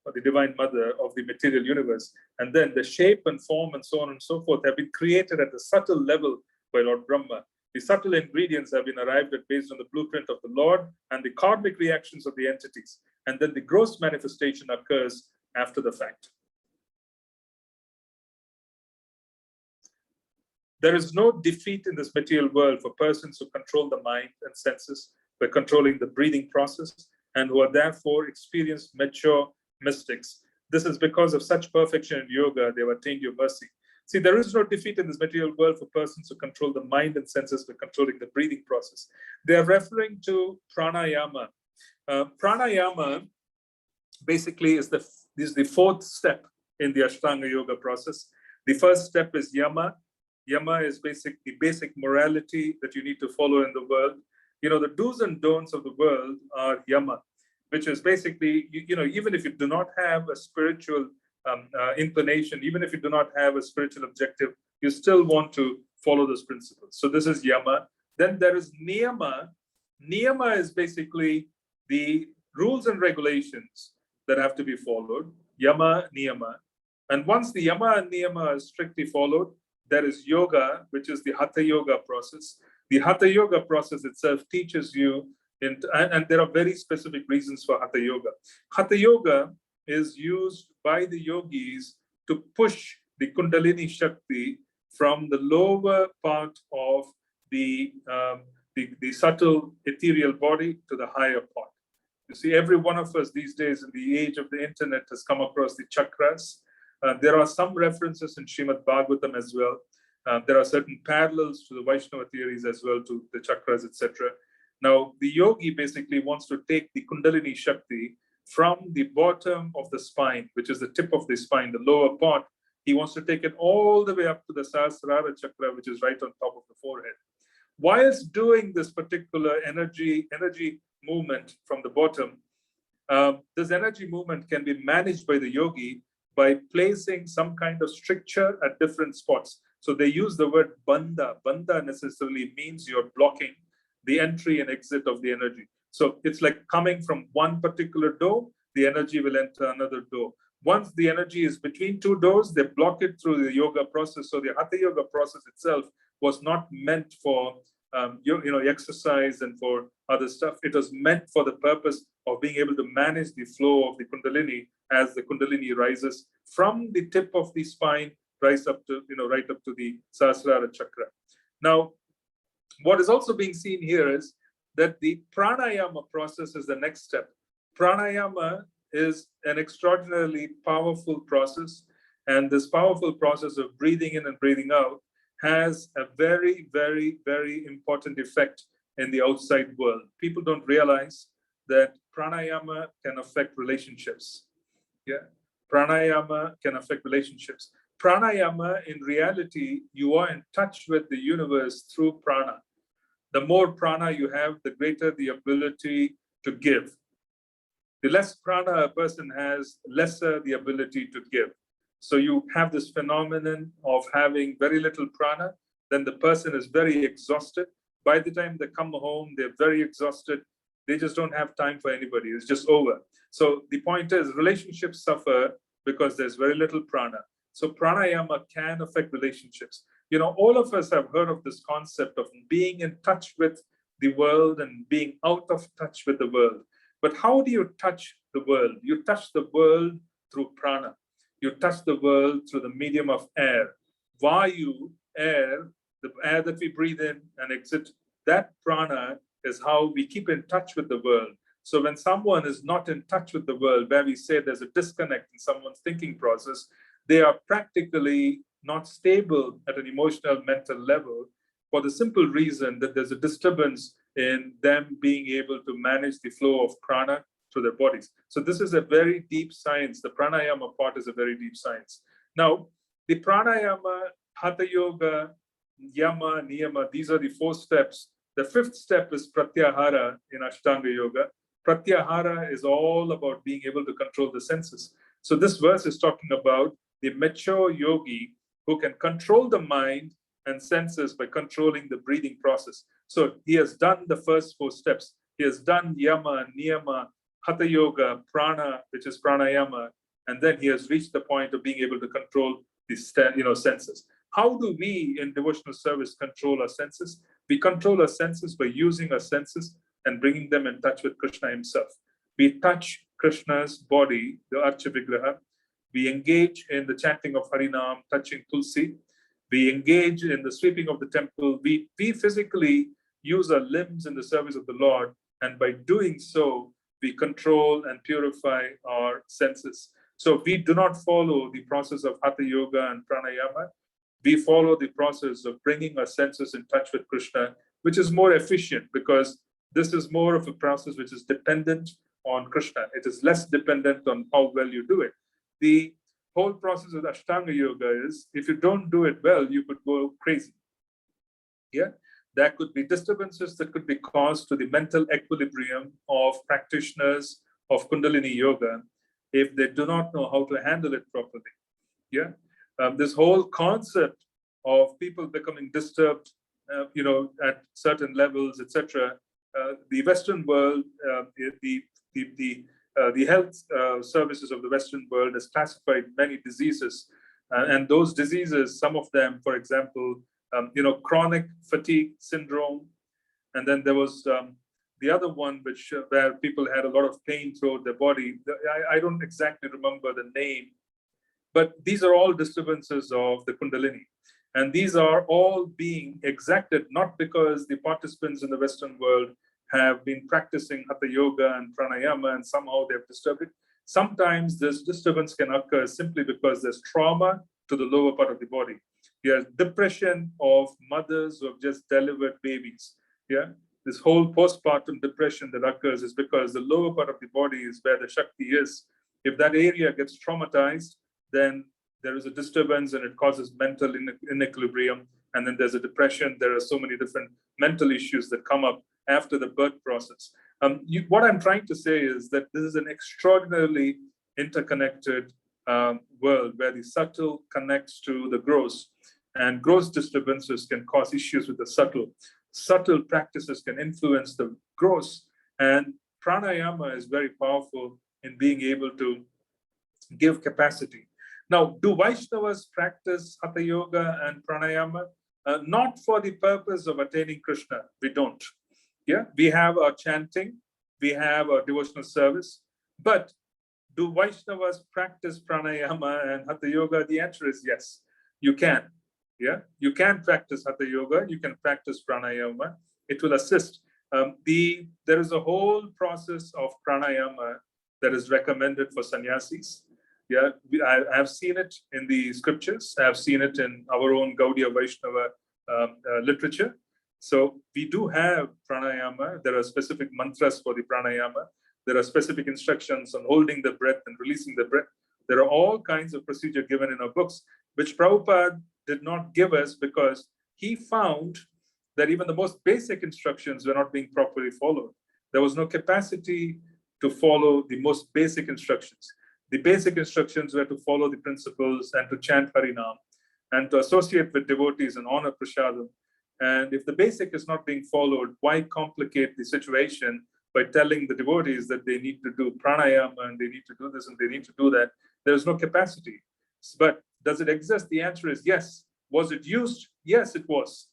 or the divine mother of the material universe. And then the shape and form and so on and so forth have been created at a subtle level by Lord Brahma. The subtle ingredients have been arrived at based on the blueprint of the Lord and the karmic reactions of the entities. And then the gross manifestation occurs after the fact. There is no defeat in this material world for persons who control the mind and senses by controlling the breathing process, and who are therefore experienced mature mystics. This is because of such perfection in yoga, they have attained your mercy. See, there is no defeat in this material world for persons who control the mind and senses by controlling the breathing process. They are referring to pranayama. Pranayama basically is the fourth step in the Ashtanga yoga process. The first step is yama. Yama is the basic morality that you need to follow in the world. The do's and don'ts of the world are yama. which is basically, even if you do not have a spiritual inclination, even if you do not have a spiritual objective, you still want to follow those principles. So this is yama. Then there is niyama. Niyama is basically the rules and regulations that have to be followed. Yama, niyama. And once the yama and niyama are strictly followed, there is yoga, which is the hatha yoga process. The hatha yoga process itself teaches you, and there are very specific reasons for hatha yoga. Hatha yoga is used by the yogis to push the Kundalini Shakti from the lower part of the subtle ethereal body to the higher part. You see, every one of us these days in the age of the internet has come across the chakras. There are some references in Srimad Bhagavatam as well. There are certain parallels to the Vaishnava theories as well, to the chakras, etc. Now, the yogi basically wants to take the Kundalini Shakti from the bottom of the spine, which is the tip of the spine, the lower part. He wants to take it all the way up to the Sahasrara chakra, which is right on top of the forehead. Whilst doing this particular energy movement from the bottom, this energy movement can be managed by the yogi by placing some kind of stricture at different spots. So they use the word bandha. Bandha necessarily means you're blocking the entry and exit of the energy. So it's like coming from one particular door, the energy will enter another door. Once the energy is between two doors, they block it through the yoga process. So the hatha yoga process itself was not meant for exercise and for other stuff. It was meant for the purpose of being able to manage the flow of the Kundalini as the Kundalini rises from the tip of the spine, rise up to, right up to the Sahasrara chakra. Now, what is also being seen here is that the pranayama process is the next step. Pranayama is an extraordinarily powerful process, and this powerful process of breathing in and breathing out has a very, very, very important effect in the outside world. People don't realize that pranayama can affect relationships. Yeah, pranayama can affect relationships. Pranayama, in reality, you are in touch with the universe through prana. The more prana you have, the greater the ability to give. The less prana a person has, lesser the ability to give. So you have this phenomenon of having very little prana, then the person is very exhausted. By the time they come home, they're very exhausted. They just don't have time for anybody. It's just over. So the point is, relationships suffer because there's very little prana. So pranayama can affect relationships. All of us have heard of this concept of being in touch with the world and being out of touch with the world. But how do you touch the world? You touch the world through prana. You touch the world through the medium of air. Vayu, air, the air that we breathe in and exit, that prana is how we keep in touch with the world. So when someone is not in touch with the world, where we say there's a disconnect in someone's thinking process, they are practically not stable at an emotional, mental level, for the simple reason that there's a disturbance in them being able to manage the flow of prana through their bodies. So this is a very deep science. The pranayama part is a very deep science. Now, the pranayama, hatha yoga, yama, niyama, these are the 4 steps. The 5th step is pratyahara in Ashtanga yoga. Pratyahara is all about being able to control the senses. So this verse is talking about the mature yogi who can control the mind and senses by controlling the breathing process. So he has done the first 4 steps. He has done yama, niyama, hatha yoga, prana, which is pranayama, and then he has reached the point of being able to control the senses. How do we in devotional service control our senses? We control our senses by using our senses and bringing them in touch with Krishna himself. We touch Krishna's body, the Archa Vigraha. We engage in the chanting of Harinam, touching Tulsi. We engage in the sweeping of the temple. We physically use our limbs in the service of the Lord, and by doing so, we control and purify our senses. So we do not follow the process of Hatha Yoga and Pranayama. We follow the process of bringing our senses in touch with Krishna, which is more efficient because this is more of a process which is dependent on Krishna. It is less dependent on how well you do it. The whole process of Ashtanga Yoga is, if you don't do it well, you could go crazy. Yeah, there could be disturbances that could be caused to the mental equilibrium of practitioners of Kundalini Yoga if they do not know how to handle it properly. Yeah, this whole concept of people becoming disturbed, at certain levels, etc. The Western world, the health services of the Western world has classified many diseases, and those diseases, some of them, for example, chronic fatigue syndrome, and then there was the other one which where people had a lot of pain throughout their body. I don't exactly remember the name, but these are all disturbances of the Kundalini. And these are all being exacted not because the participants in the Western world have been practicing Hatha Yoga and Pranayama and somehow they've disturbed it. Sometimes this disturbance can occur simply because there's trauma to the lower part of the body. There's depression of mothers who have just delivered babies. Yeah, this whole postpartum depression that occurs is because the lower part of the body is where the Shakti is. If that area gets traumatized, then there is a disturbance and it causes mental inequilibrium. And then there's a depression. There are so many different mental issues that come up after the birth process. What I'm trying to say is that this is an extraordinarily interconnected world where the subtle connects to the gross, and gross disturbances can cause issues with the subtle. Subtle practices can influence the gross, and pranayama is very powerful in being able to give capacity. Now, do Vaishnavas practice Hatha Yoga and pranayama? Not for the purpose of attaining Krishna. We don't. Yeah, we have our chanting, we have our devotional service, but do Vaishnavas practice pranayama and Hatha Yoga? The answer is yes, you can. Yeah, you can practice Hatha Yoga, you can practice pranayama. It will assist. There is a whole process of pranayama that is recommended for sannyasis. Yeah, I have seen it in the scriptures. I have seen it in our own Gaudiya Vaishnava literature. So we do have pranayama. There are specific mantras for the pranayama. There are specific instructions on holding the breath and releasing the breath. There are all kinds of procedure given in our books, which Prabhupada did not give us because he found that even the most basic instructions were not being properly followed. There was no capacity to follow the most basic instructions. The basic instructions were to follow the principles and to chant Harinam and to associate with devotees and honor Prasadam. And if the basic is not being followed, why complicate the situation by telling the devotees that they need to do pranayama and they need to do this and they need to do that? There's no capacity. But does it exist? The answer is yes. Was it used? Yes, it was.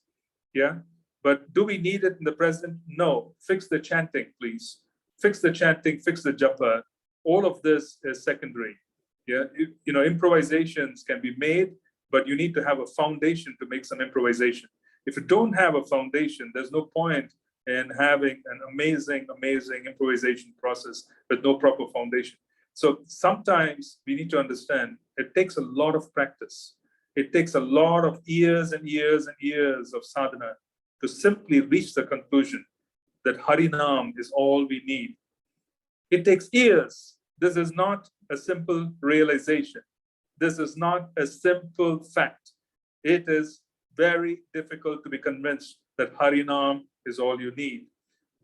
Yeah. But do we need it in the present? No. Fix the chanting, please. Fix the chanting, fix the japa. All of this is secondary. Yeah. Improvisations can be made, but you need to have a foundation to make some improvisation. If you don't have a foundation, there's no point in having an amazing, amazing improvisation process with no proper foundation. So sometimes we need to understand it takes a lot of practice. It takes a lot of years and years and years of sadhana to simply reach the conclusion that Harinam is all we need. It takes years. This is not a simple realization. This is not a simple fact. It is very difficult to be convinced that Harinam is all you need.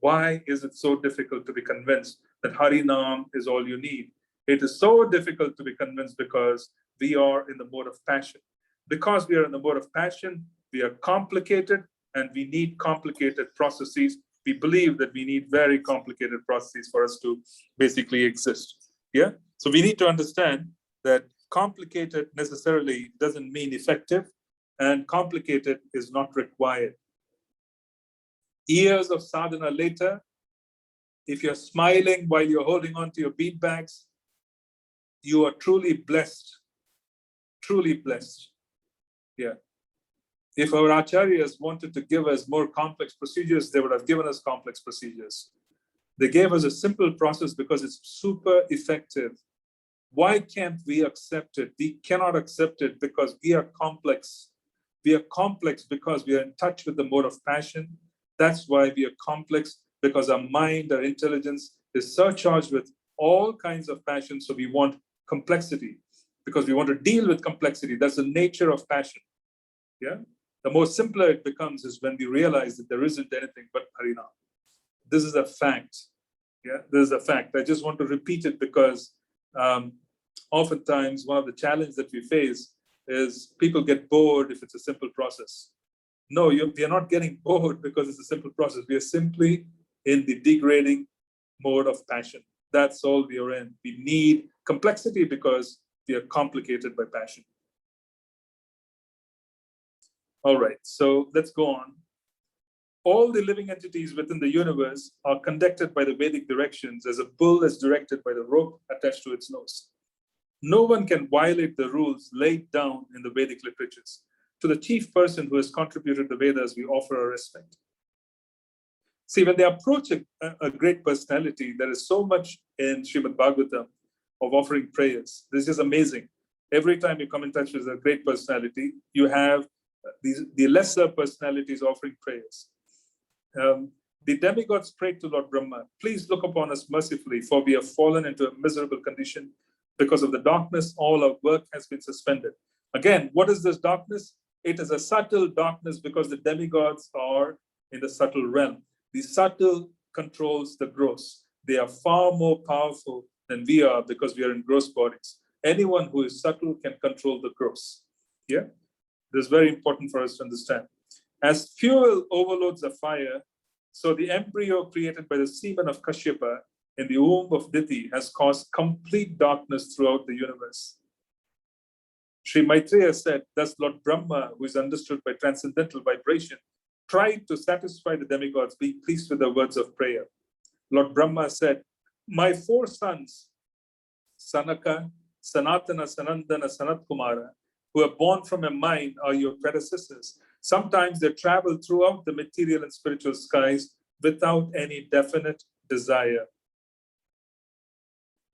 Why is it so difficult to be convinced that Harinam is all you need? It is so difficult to be convinced because we are in the mode of passion. Because we are in the mode of passion, we are complicated and we need complicated processes. We believe that we need very complicated processes for us to basically exist. Yeah. So we need to understand that complicated necessarily doesn't mean effective, and complicated is not required. Years of sadhana later, if you're smiling while you're holding on to your bead bags, you are truly blessed. Truly blessed. Yeah. If our acharyas wanted to give us more complex procedures, they would have given us complex procedures. They gave us a simple process because it's super effective. Why can't we accept it? We cannot accept it because we are complex. We are complex because we are in touch with the mode of passion. That's why we are complex, because our mind, our intelligence is surcharged with all kinds of passion. So we want complexity because we want to deal with complexity. That's the nature of passion. Yeah. The more simpler it becomes is when we realize that there isn't anything but Harinam. This is a fact. Yeah, this is a fact. I just want to repeat it because oftentimes one of the challenges that we face is people get bored if it's a simple process. No, we are not getting bored because it's a simple process. We are simply in the degrading mode of passion. That's all we are in. We need complexity because we are complicated by passion. All right, so let's go on. All the living entities within the universe are conducted by the Vedic directions as a bull is directed by the rope attached to its nose. No one can violate the rules laid down in the Vedic literatures. To the chief person who has contributed the Vedas, we offer our respect. See, when they approach a great personality, there is so much in Srimad Bhagavatam of offering prayers. This is amazing. Every time you come in touch with a great personality, you have the lesser personalities offering prayers. The demigods prayed to Lord Brahma, please look upon us mercifully, for we have fallen into a miserable condition. Because of the darkness, all our work has been suspended. Again, what is this darkness? It is a subtle darkness because the demigods are in the subtle realm. The subtle controls the gross. They are far more powerful than we are because we are in gross bodies. Anyone who is subtle can control the gross. Yeah, this is very important for us to understand. As fuel overloads a fire, so the embryo created by the semen of Kashyapa in the womb of Diti has caused complete darkness throughout the universe. Sri Maitreya said, thus Lord Brahma, who is understood by transcendental vibration, tried to satisfy the demigods, being pleased with the words of prayer. Lord Brahma said, my 4 sons, Sanaka, Sanatana, Sanandana, Sanatkumara, who are born from a mind are your predecessors. Sometimes they travel throughout the material and spiritual skies without any definite desire.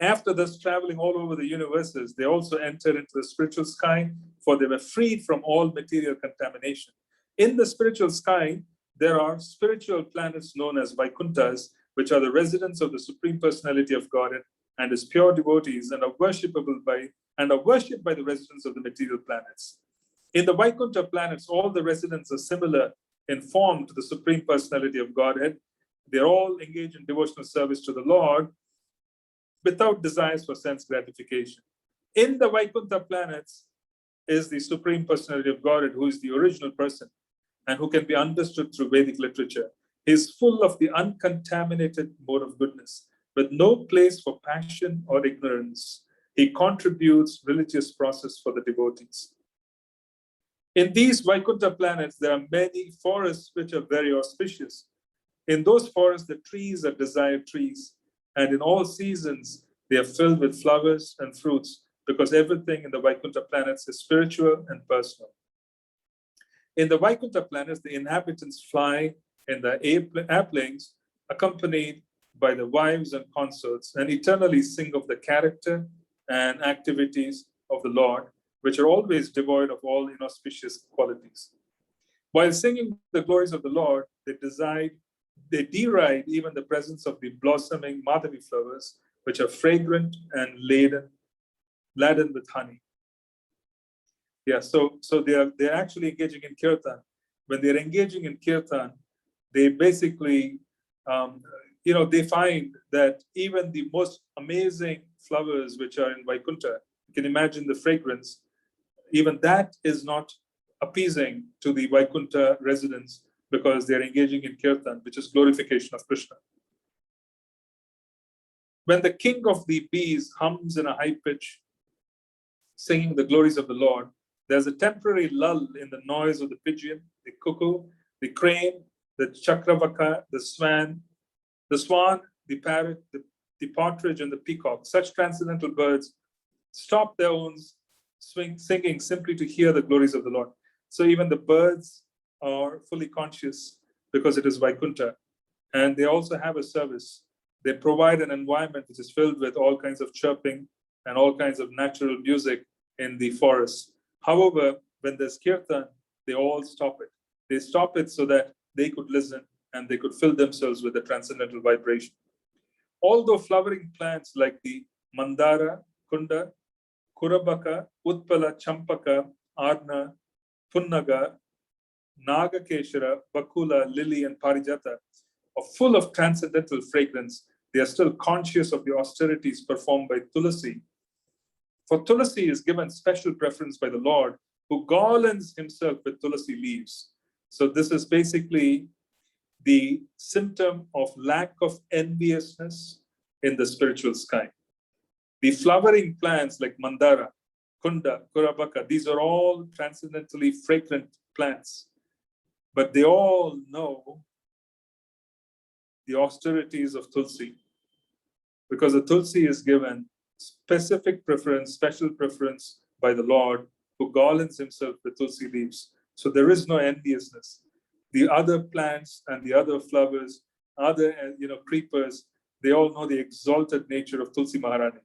After this, traveling all over the universes, they also entered into the spiritual sky, for they were freed from all material contamination. In the spiritual sky, there are spiritual planets known as Vaikunthas, which are the residents of the Supreme Personality of Godhead and His pure devotees, and are worshipped by the residents of the material planets. In the Vaikuntha planets, all the residents are similar in form to the Supreme Personality of Godhead. They're all engaged in devotional service to the Lord without desires for sense gratification. In the Vaikuntha planets is the Supreme Personality of Godhead, who is the original person and who can be understood through Vedic literature. He is full of the uncontaminated mode of goodness, with no place for passion or ignorance. He contributes religious process for the devotees. In these Vaikuntha planets, there are many forests which are very auspicious. In those forests, the trees are desired trees, and in all seasons, they are filled with flowers and fruits, because everything in the Vaikuntha planets is spiritual and personal. In the Vaikuntha planets, the inhabitants fly in the airplanes, accompanied by the wives and consorts, and eternally sing of the character and activities of the Lord, which are always devoid of all inauspicious qualities. While singing the glories of the Lord, they deride even the presence of the blossoming Madhavi flowers, which are fragrant and laden with honey. Yeah, so they're actually engaging in kirtan. When they're engaging in kirtan, they basically, they find that even the most amazing flowers which are in Vaikuntha, you can imagine the fragrance, even that is not appeasing to the Vaikuntha residents because they're engaging in kirtan, which is glorification of Krishna. When the king of the bees hums in a high pitch, singing the glories of the Lord, there's a temporary lull in the noise of the pigeon, the cuckoo, the crane, the chakravaka, the swan, the parrot, the partridge, and the peacock. Such transcendental birds stop their own singing simply to hear the glories of the Lord. So even the birds are fully conscious because it is Vaikuntha. And they also have a service. They provide an environment which is filled with all kinds of chirping and all kinds of natural music in the forest. However, when there's kirtan, they all stop it. They stop it so that they could listen and they could fill themselves with the transcendental vibration. Although flowering plants like the Mandara, Kunda, Kurabaka, Utpala, Champaka, Arna, Punnaga, Nagakeshara, Bakula, Lily, and Parijata are full of transcendental fragrance, they are still conscious of the austerities performed by Tulasi. For Tulasi is given special preference by the Lord, who garlands himself with Tulasi leaves. So this is basically the symptom of lack of enviousness in the spiritual sky. The flowering plants like Mandara, Kunda, Kurabaka, these are all transcendently fragrant plants, but they all know the austerities of Tulsi, because the Tulsi is given specific preference, special preference by the Lord, who garlands himself with Tulsi leaves. So there is no enviousness. The other plants and the other flowers, other creepers, they all know the exalted nature of Tulsi Maharani.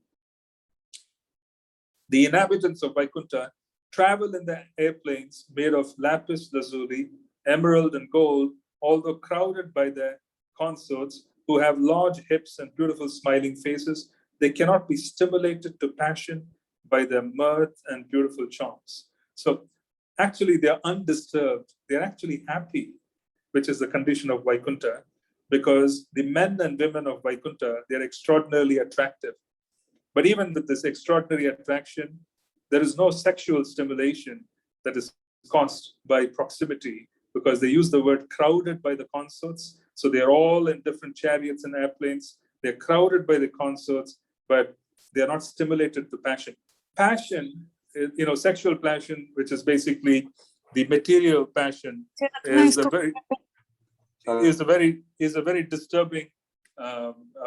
The inhabitants of Vaikuntha travel in the airplanes made of lapis lazuli, emerald, and gold, although crowded by their consorts who have large hips and beautiful smiling faces. They cannot be stimulated to passion by their mirth and beautiful charms. So actually, they are undisturbed. They're actually happy, which is the condition of Vaikuntha, because the men and women of Vaikuntha, they're extraordinarily attractive. But even with this extraordinary attraction, there is no sexual stimulation that is caused by proximity, because they use the word crowded by the consorts. So they're all in different chariots and airplanes. They're crowded by the consorts, but they're not stimulated to passion. Passion, sexual passion, which is basically the material passion, is a very disturbing,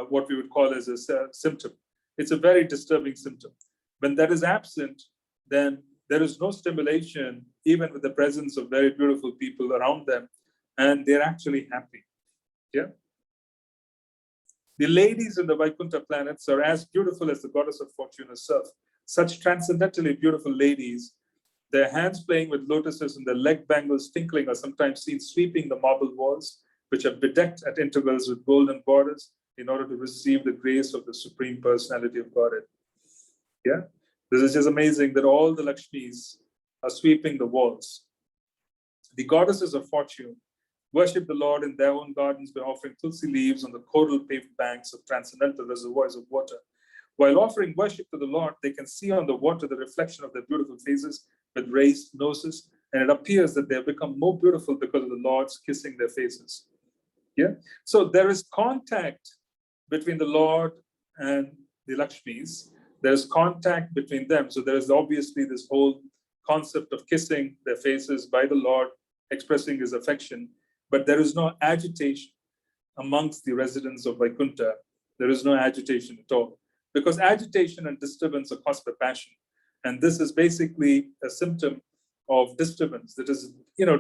what we would call as a symptom. It's a very disturbing symptom. When that is absent, then there is no stimulation, even with the presence of very beautiful people around them, and they're actually happy. Yeah. The ladies in the Vaikuntha planets are as beautiful as the goddess of fortune herself. Such transcendentally beautiful ladies, their hands playing with lotuses and their leg bangles tinkling, are sometimes seen sweeping the marble walls, which are bedecked at intervals with golden borders, in order to receive the grace of the Supreme Personality of Godhead. Yeah, this is just amazing that all the Lakshmis are sweeping the walls. The goddesses of fortune worship the Lord in their own gardens by offering tulsi leaves on the coral paved banks of transcendental reservoirs of water. While offering worship to the Lord, they can see on the water the reflection of their beautiful faces with raised noses, and it appears that they have become more beautiful because of the Lord's kissing their faces. Yeah, so there is contact between the Lord and the Lakshmis. There's contact between them. So there is obviously this whole concept of kissing their faces by the Lord, expressing his affection, but there is no agitation amongst the residents of Vaikuntha. There is no agitation at all, because agitation and disturbance are caused by passion. And this is basically a symptom of disturbance that is,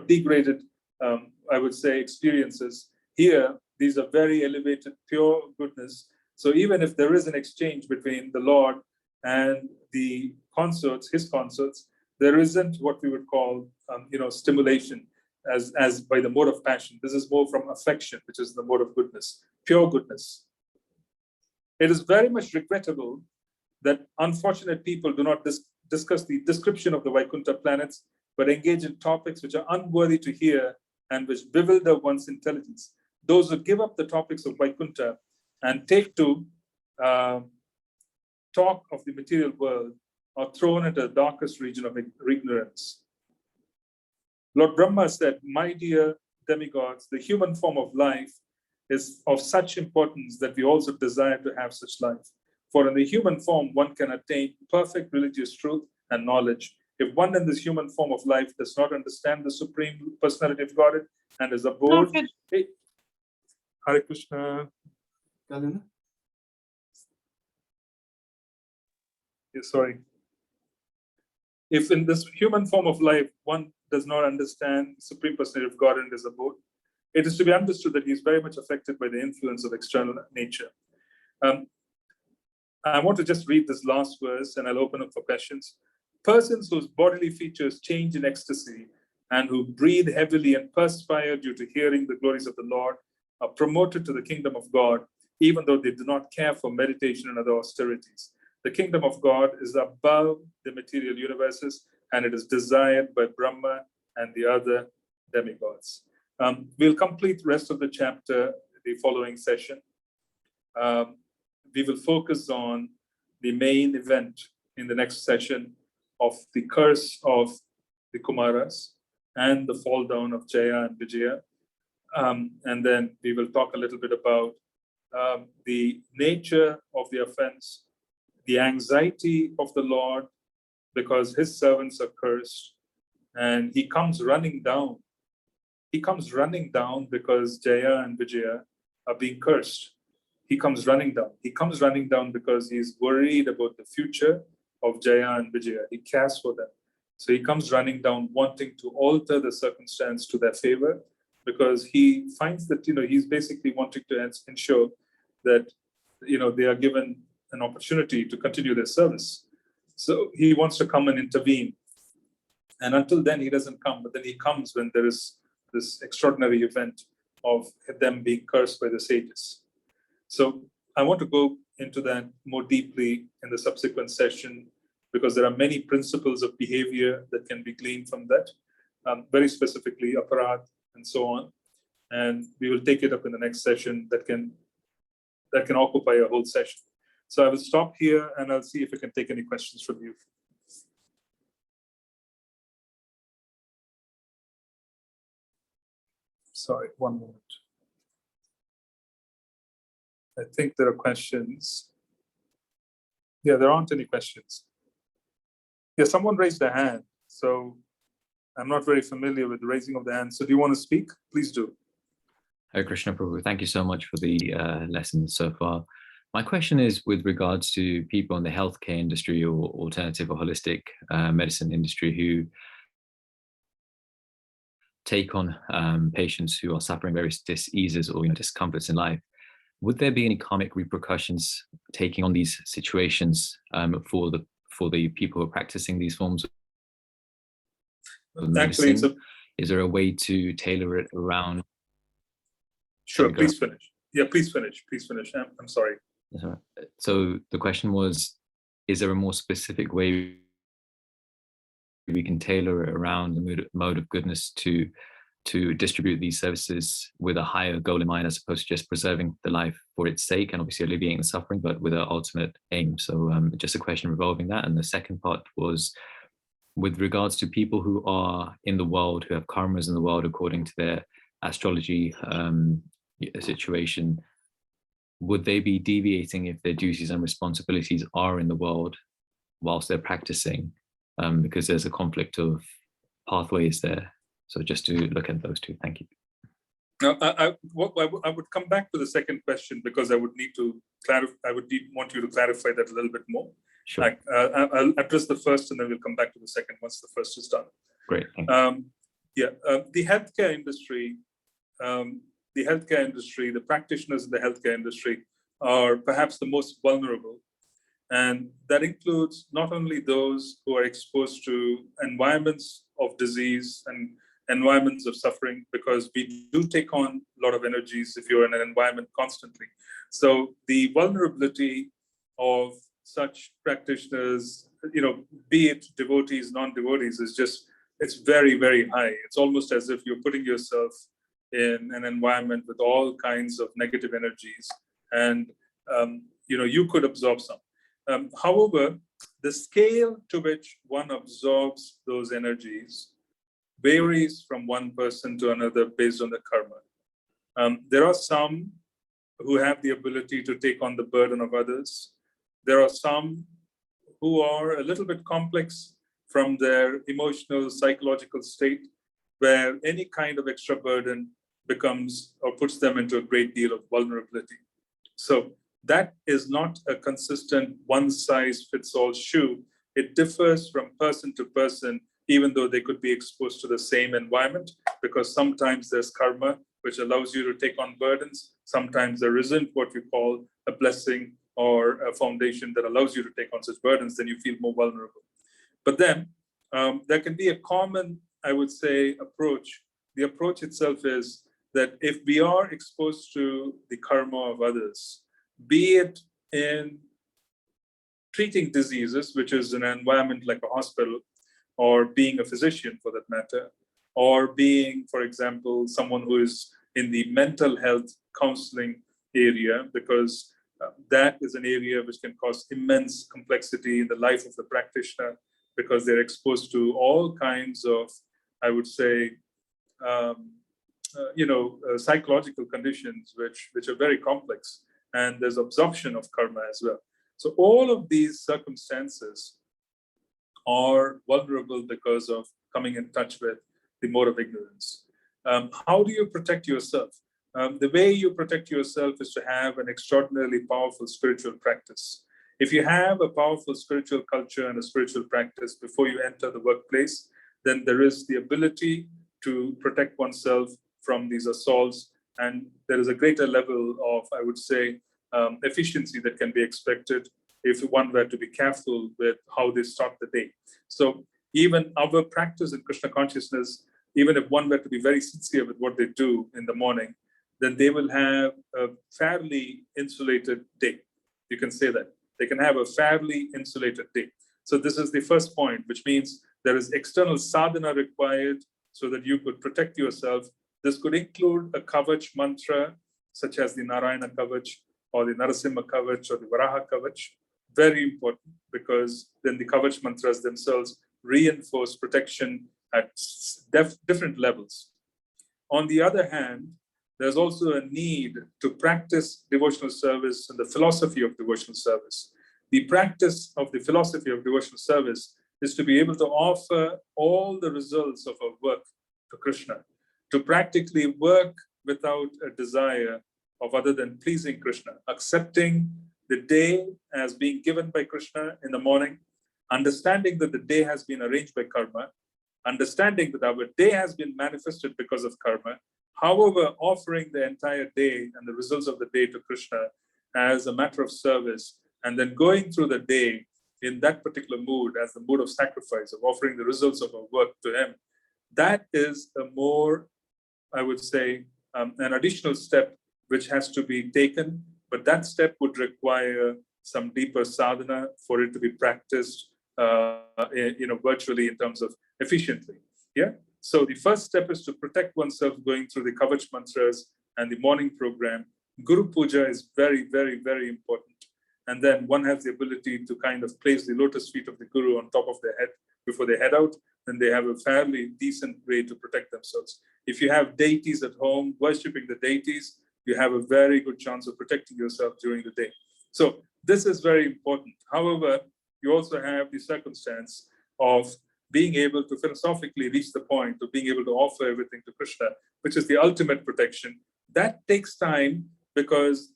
degraded, I would say, experiences. Here, these are very elevated, pure goodness. So even if there is an exchange between the Lord and the consorts, his consorts, there isn't what we would call, stimulation as by the mode of passion. This is more from affection, which is the mode of goodness, pure goodness. It is very much regrettable that unfortunate people do not discuss the description of the Vaikuntha planets, but engage in topics which are unworthy to hear and which bewilder one's intelligence. Those who give up the topics of Vaikuntha and take to talk of the material world are thrown into the darkest region of ignorance. Lord Brahma said, "My dear demigods, the human form of life is of such importance that we also desire to have such life. For in the human form, one can attain perfect religious truth and knowledge. If one in this human form of life does not understand the Supreme Personality of Godhead and is abhorred..." Hey, Hare Krishna. Yeah, sorry. If in this human form of life, one does not understand the Supreme Personality of God and is abhorred, it is to be understood that he is very much affected by the influence of external nature. I want to just read this last verse and I'll open up for questions. Persons whose bodily features change in ecstasy and who breathe heavily and perspire due to hearing the glories of the Lord are promoted to the kingdom of God, even though they do not care for meditation and other austerities. The kingdom of God is above the material universes, and it is desired by Brahma and the other demigods. We'll complete the rest of the chapter the following session. we will focus on the main event in the next session of the curse of the Kumaras and the fall down of Jaya and Vijaya. And then we will talk a little bit about the nature of the offense, the anxiety of the Lord because his servants are cursed, and he comes running down. He comes running down because Jaya and Vijaya are being cursed. He comes running down. He comes running down because he's worried about the future of Jaya and Vijaya. He cares for them. So he comes running down, wanting to alter the circumstance to their favor, because he finds that, he's basically wanting to ensure that, they are given an opportunity to continue their service. So he wants to come and intervene. And until then, he doesn't come. But then he comes when there is this extraordinary event of them being cursed by the sages. So I want to go into that more deeply in the subsequent session, because there are many principles of behavior that can be gleaned from that, very specifically aparadh and so on. And we will take it up in the next session that can occupy a whole session. So I will stop here and I'll see if I can take any questions from you. Sorry, one moment. I think there are questions. Yeah, there aren't any questions. Yeah, someone raised their hand. So I'm not very familiar with the raising of the hand. So do you want to speak? Please do. Hare Krishna Prabhu, thank you so much for the lessons so far. My question is with regards to people in the healthcare industry or alternative or holistic medicine industry who take on patients who are suffering various diseases or discomforts in life. Would there be any karmic repercussions taking on these situations for the people who are practicing these forms of medicine? Actually, is there a way to tailor it around? Sure, please finish. Yeah, please finish. Please finish. I'm sorry. So the question was, is there a more specific way we can tailor it around the mode of goodness to distribute these services with a higher goal in mind, as opposed to just preserving the life for its sake and obviously alleviating the suffering, but with an ultimate aim? So just a question revolving that. And the second part was with regards to people who are in the world, who have karmas in the world according to their astrology situation, would they be deviating if their duties and responsibilities are in the world whilst they're practicing? Because there's a conflict of pathways there. So just to look at those two. Thank you. Now, I would come back to the second question because I would need to clarify. Want you to clarify that a little bit more. Sure. I'll address the first, and then we'll come back to the second once the first is done. Great. Thank you. The healthcare industry, the practitioners in the healthcare industry are perhaps the most vulnerable. And that includes not only those who are exposed to environments of disease and environments of suffering, because we do take on a lot of energies if you're in an environment constantly. So the vulnerability of such practitioners, be it devotees, non-devotees, it's very, very high. It's almost as if you're putting yourself in an environment with all kinds of negative energies, and you could absorb some. However, the scale to which one absorbs those energies varies from one person to another based on the karma. There are some who have the ability to take on the burden of others. There are some who are a little bit complex from their emotional, psychological state, where any kind of extra burden becomes or puts them into a great deal of vulnerability. So that is not a consistent one-size-fits-all shoe. It differs from person to person, even though they could be exposed to the same environment, because sometimes there's karma, which allows you to take on burdens. Sometimes there isn't what we call a blessing or a foundation that allows you to take on such burdens, then you feel more vulnerable. But then there can be a common, I would say, approach. The approach itself is that if we are exposed to the karma of others, be it in treating diseases, which is an environment like a hospital, or being a physician for that matter, or being, for example, someone who is in the mental health counseling area, because that is an area which can cause immense complexity in the life of the practitioner, because they're exposed to all kinds of, I would say, psychological conditions which are very complex, and there's absorption of karma as well. So all of these circumstances are vulnerable because of coming in touch with the mode of ignorance. How do you protect yourself? The way you protect yourself is to have an extraordinarily powerful spiritual practice. If you have a powerful spiritual culture and a spiritual practice before you enter the workplace, then there is the ability to protect oneself from these assaults, and there is a greater level of, I would say, efficiency that can be expected if one were to be careful with how they start the day. So even our practice in Krishna consciousness, even if one were to be very sincere with what they do in the morning, then they will have a fairly insulated day. You can say that. They can have a fairly insulated day. So this is the first point, which means there is external sadhana required so that you could protect yourself. This could include a kavach mantra, such as the Narayana Kavach or the Narasimha Kavach or the Varaha Kavach. Very important, because then the Kavach mantras themselves reinforce protection at different levels. On the other hand, there's also a need to practice devotional service and the philosophy of devotional service. The practice of the philosophy of devotional service is to be able to offer all the results of our work to Krishna, to practically work without a desire of other than pleasing Krishna, accepting the day as being given by Krishna in the morning, understanding that the day has been arranged by karma, understanding that our day has been manifested because of karma, however, offering the entire day and the results of the day to Krishna as a matter of service, and then going through the day in that particular mood as the mood of sacrifice, of offering the results of our work to him. That is a more, I would say, an additional step which has to be taken, but that step would require some deeper sadhana for it to be practiced, virtually in terms of efficiently. Yeah. So the first step is to protect oneself going through the Kavach mantras and the morning program. Guru Puja is very, very, very important. And then one has the ability to kind of place the lotus feet of the Guru on top of their head before they head out. Then they have a fairly decent way to protect themselves. If you have deities at home, worshipping the deities, you have a very good chance of protecting yourself during the day. So this is very important. However, you also have the circumstance of being able to philosophically reach the point of being able to offer everything to Krishna, which is the ultimate protection. That takes time, because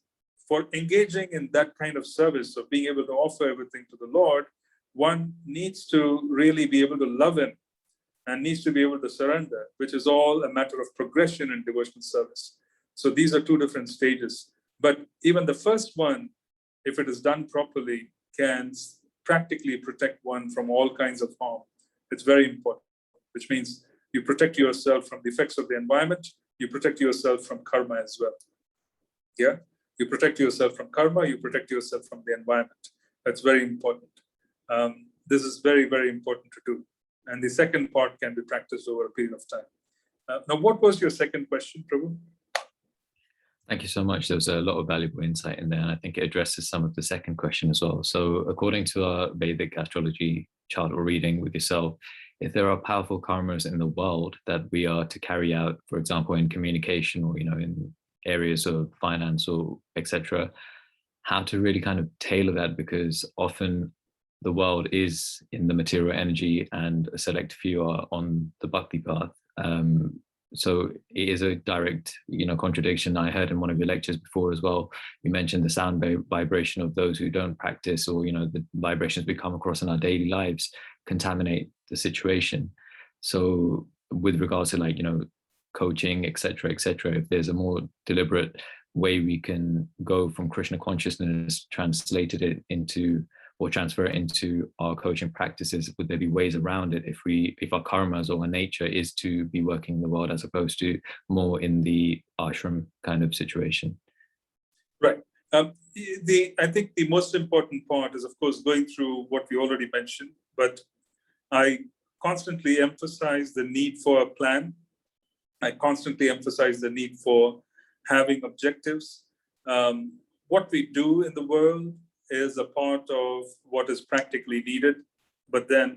for engaging in that kind of service of being able to offer everything to the Lord, one needs to really be able to love him and needs to be able to surrender, which is all a matter of progression in devotional service. So these are two different stages. But even the first one, if it is done properly, can practically protect one from all kinds of harm. It's very important, which means you protect yourself from the effects of the environment, you protect yourself from karma as well. Yeah, you protect yourself from karma, you protect yourself from the environment. That's very important. This is very, very important to do. And the second part can be practiced over a period of time. Now, what was your second question, Prabhu? Thank you so much. There was a lot of valuable insight in there, and I think it addresses some of the second question as well. So according to our Vedic astrology chart or reading with yourself, if there are powerful karmas in the world that we are to carry out, for example, in communication or, in areas of finance or etc., how to really kind of tailor that, because often the world is in the material energy and a select few are on the bhakti path. So it is a direct, contradiction. I heard in one of your lectures before as well, you mentioned the sound vibration of those who don't practice, or, the vibrations we come across in our daily lives contaminate the situation. So with regards to coaching, et cetera, if there's a more deliberate way we can go from Krishna consciousness, translated it into, or transfer it into our coaching practices, would there be ways around it if our karmas or our nature is to be working in the world as opposed to more in the ashram kind of situation? Right. I think the most important part is, of course, going through what we already mentioned, but I constantly emphasize the need for a plan. I constantly emphasize the need for having objectives. what we do in the world is a part of what is practically needed, but then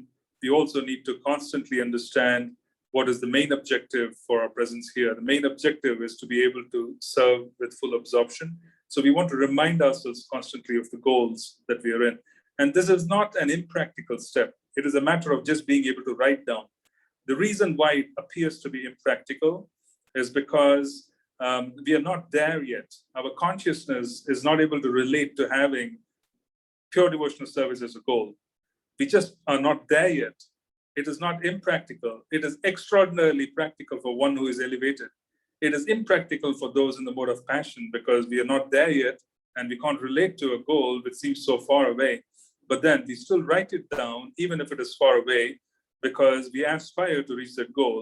we also need to constantly understand what is the main objective for our presence here. The main objective is to be able to serve with full absorption. So we want to remind ourselves constantly of the goals that we are in. And this is not an impractical step. It is a matter of just being able to write down. The reason why it appears to be impractical is because we are not there yet. Our consciousness is not able to relate to having pure devotional service as a goal. We just are not there yet. It is not impractical. It is extraordinarily practical for one who is elevated. It is impractical for those in the mode of passion because we are not there yet and we can't relate to a goal which seems so far away. But then we still write it down, even if it is far away, because we aspire to reach that goal.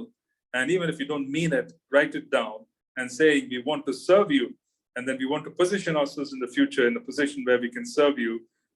And even if you don't mean it, write it down and say, we want to serve you. And then we want to position ourselves in the future in a position where we can serve you.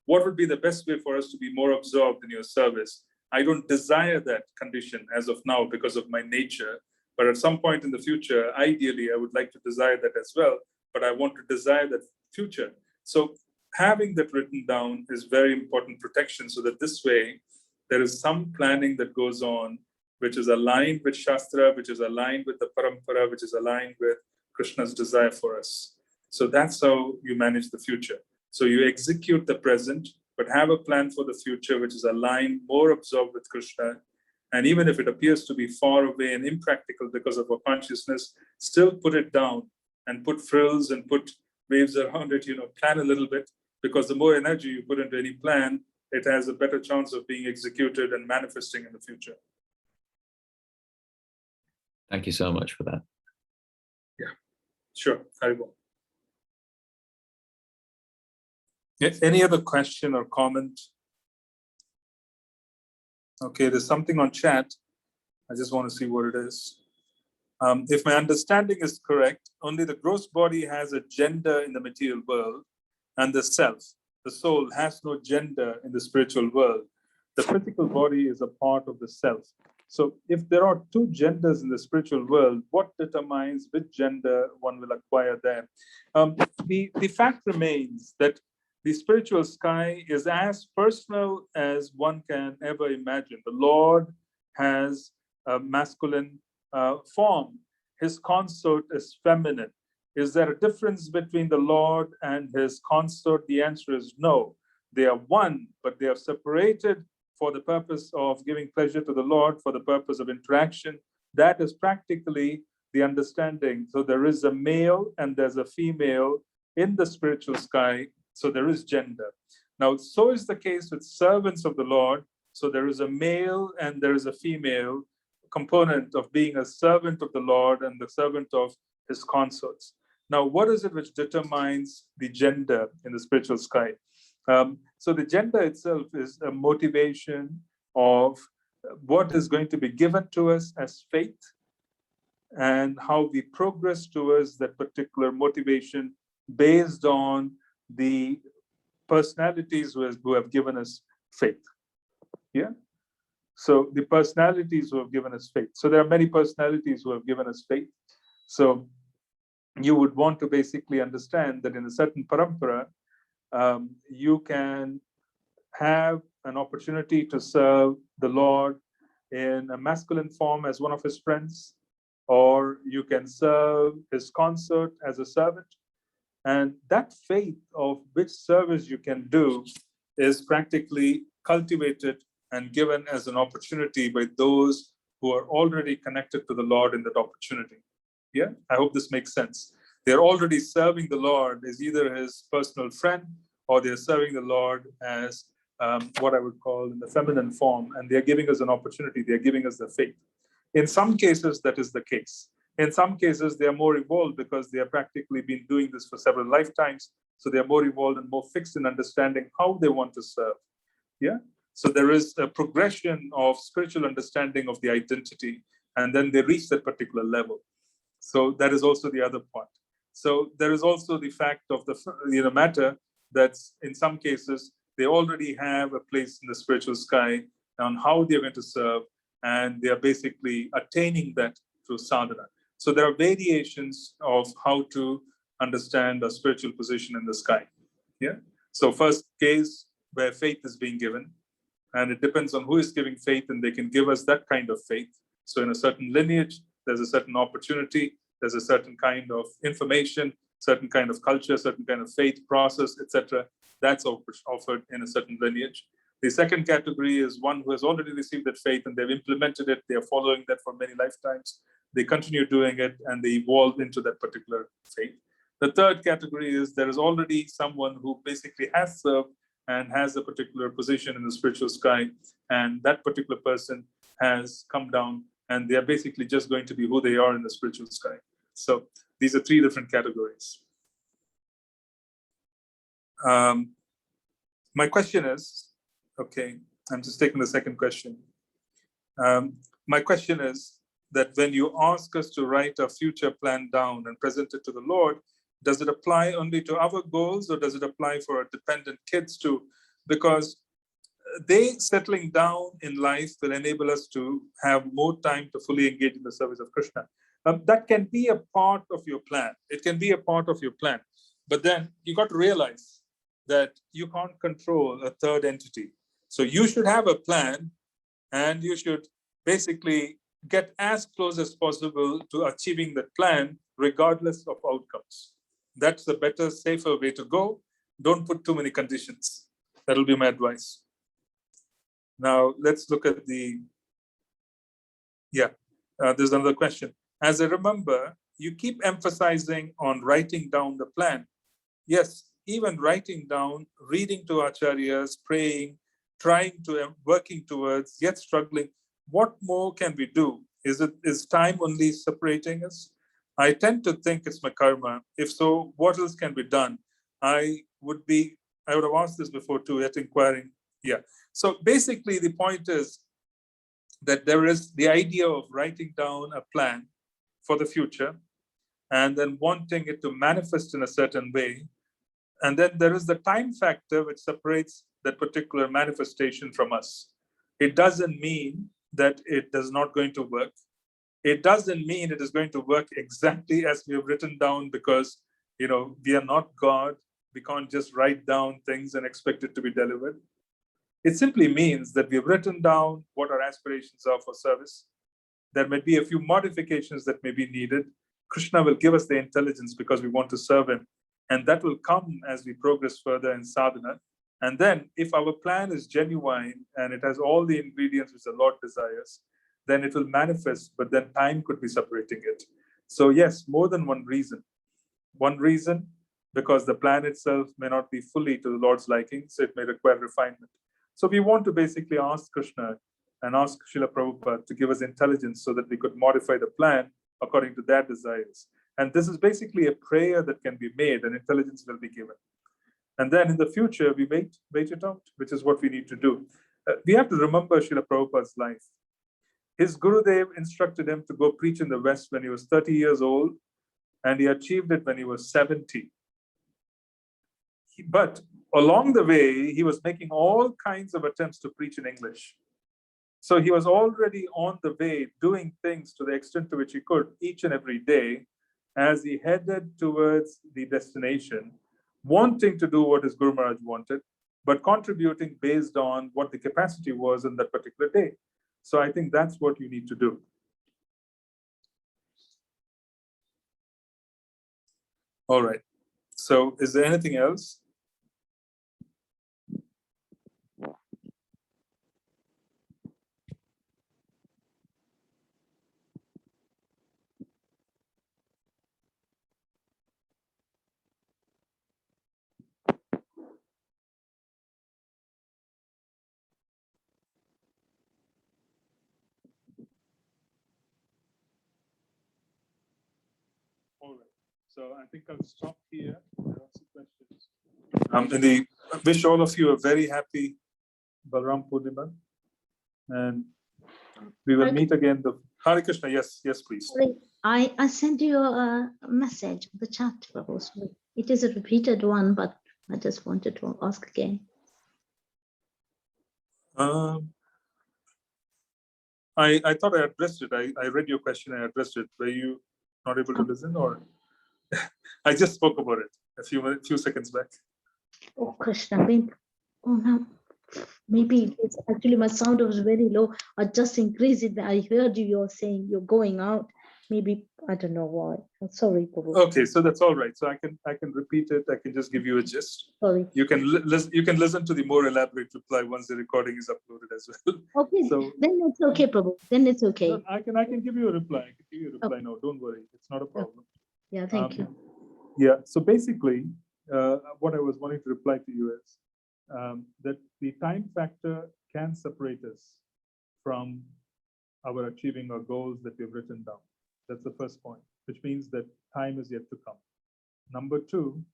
What would be the best way for us to be more absorbed in your service? I don't desire that condition as of now because of my nature. But at some point in the future, ideally, I would like to desire that as well. But I want to desire that future. So having that written down is very important protection so that this way, there is some planning that goes on, which is aligned with Shastra, which is aligned with the Parampara, which is aligned with Krishna's desire for us. So that's how you manage the future. So you execute the present, but have a plan for the future, which is aligned, more absorbed with Krishna. And even if it appears to be far away and impractical because of our consciousness, still put it down and put frills and put waves around it, plan a little bit, because the more energy you put into any plan, it has a better chance of being executed and manifesting in the future. Thank you so much for that. Yeah, sure. I will. Any other question or comment? Okay, there's something on chat. I just want to see what it is. If my understanding is correct, only the gross body has a gender in the material world, and the self, the soul, has no gender in the spiritual world. The physical body is a part of the self. So if there are two genders in the spiritual world, what determines which gender one will acquire there? The fact remains that the spiritual sky is as personal as one can ever imagine. The Lord has a masculine form. His consort is feminine. Is there a difference between the Lord and his consort? The answer is no. They are one, but they are separated for the purpose of giving pleasure to the Lord, for the purpose of interaction. That is practically the understanding. So there is a male and there's a female in the spiritual sky. So there is gender. Now, so is the case with servants of the Lord. So there is a male and there is a female component of being a servant of the Lord and the servant of his consorts. Now, what is it which determines the gender in the spiritual sky? So the gender itself is a motivation of what is going to be given to us as faith and how we progress towards that particular motivation based on the personalities who have given us faith. Yeah. So the personalities who have given us faith. So there are many personalities who have given us faith. So you would want to basically understand that in a certain parampara, you can have an opportunity to serve the Lord in a masculine form as one of his friends, or you can serve his consort as a servant. And that faith of which service you can do is practically cultivated and given as an opportunity by those who are already connected to the Lord in that opportunity. Yeah, I hope this makes sense. They're already serving the Lord as either his personal friend, or they're serving the Lord as what I would call in the feminine form, and they're giving us an opportunity. They're giving us the faith. In some cases, that is the case. In some cases, they are more evolved because they have practically been doing this for several lifetimes. So they are more evolved and more fixed in understanding how they want to serve. Yeah. So there is a progression of spiritual understanding of the identity, and then they reach that particular level. So that is also the other part. So there is also the fact of the matter that in some cases, they already have a place in the spiritual sky on how they're going to serve, and they are basically attaining that through sadhana. So there are variations of how to understand a spiritual position in the sky. Yeah. So first case where faith is being given, and it depends on who is giving faith, and they can give us that kind of faith. So in a certain lineage, there's a certain opportunity, there's a certain kind of information, certain kind of culture, certain kind of faith process, etc. That's offered in a certain lineage. The second category is one who has already received that faith and they've implemented it, they are following that for many lifetimes, they continue doing it, and they evolve into that particular faith. The third category is there is already someone who basically has served and has a particular position in the spiritual sky, and that particular person has come down, and they are basically just going to be who they are in the spiritual sky. So these are three different categories. My question is, okay, I'm just taking the second question. My question is that when you ask us to write a future plan down and present it to the Lord, does it apply only to our goals, or does it apply for our dependent kids too? Because they settling down in life will enable us to have more time to fully engage in the service of Krishna. That can be a part of your plan. It can be a part of your plan. But then you got to realize that you can't control a third entity. So you should have a plan, and you should basically get as close as possible to achieving that plan, regardless of outcomes. That's the better, safer way to go. Don't put too many conditions. That'll be my advice. Now, let's look at the, there's another question. As I remember, you keep emphasizing on writing down the plan. Yes, even writing down, reading to acharyas, praying, trying to, working towards, yet struggling. What more can we do? Is time only separating us? I tend to think it's my karma. If so, what else can be done? I would have asked this before too, yet inquiring. Yeah. So basically the point is that there is the idea of writing down a plan for the future and then wanting it to manifest in a certain way. And then there is the time factor which separates that particular manifestation from us. It doesn't mean that it is not going to work. It doesn't mean it is going to work exactly as we have written down, because we are not God. We can't just write down things and expect it to be delivered. It simply means that we have written down what our aspirations are for service. There may be a few modifications that may be needed. Krishna will give us the intelligence because we want to serve him. And that will come as we progress further in sadhana. And then if our plan is genuine and it has all the ingredients which the Lord desires, then it will manifest, but then time could be separating it. So yes, more than one reason. One reason, because the plan itself may not be fully to the Lord's liking, so it may require refinement. So we want to basically ask Krishna and ask Srila Prabhupada to give us intelligence so that we could modify the plan according to their desires. And this is basically a prayer that can be made, and intelligence will be given. And then in the future, we wait it out, which is what we need to do. We have to remember Srila Prabhupada's life. His Gurudev instructed him to go preach in the West when he was 30 years old, and he achieved it when he was 70. But along the way, he was making all kinds of attempts to preach in English. So he was already on the way, doing things to the extent to which he could each and every day as he headed towards the destination, wanting to do what his Guru Maharaj wanted, but contributing based on what the capacity was in that particular day. So I think that's what you need to do. All right. So is there anything else? All right. So I think I'll stop here. There are some questions. And wish all of you a very happy Balram Purnima. And we will meet again. Hare Krishna. Yes, please. Sorry, I sent you a message, the chat, Prabhu. Sorry. It is a repeated one, but I just wanted to ask again. I thought I addressed it. I read your question. I addressed it. Were you not able to listen, or? I just spoke about it a few seconds back. Oh, Krishna, maybe, oh no, maybe it's actually my sound was very low. I just increased it. I heard you're saying you're going out. Maybe, I don't know why. I'm sorry, Prabhu. Okay, so that's all right. So I can repeat it. I can just give you a gist. Sorry. You can listen to the more elaborate reply once the recording is uploaded as well. Okay, So then it's okay, Prabhu. Then it's okay. no, I can give you a reply. I can give you a reply. No, don't worry. It's not a problem. Yeah, thank you. Yeah. So basically, what I was wanting to reply to you is that the time factor can separate us from our achieving our goals that we've written down. That's the first point, which means that time is yet to come. Number two,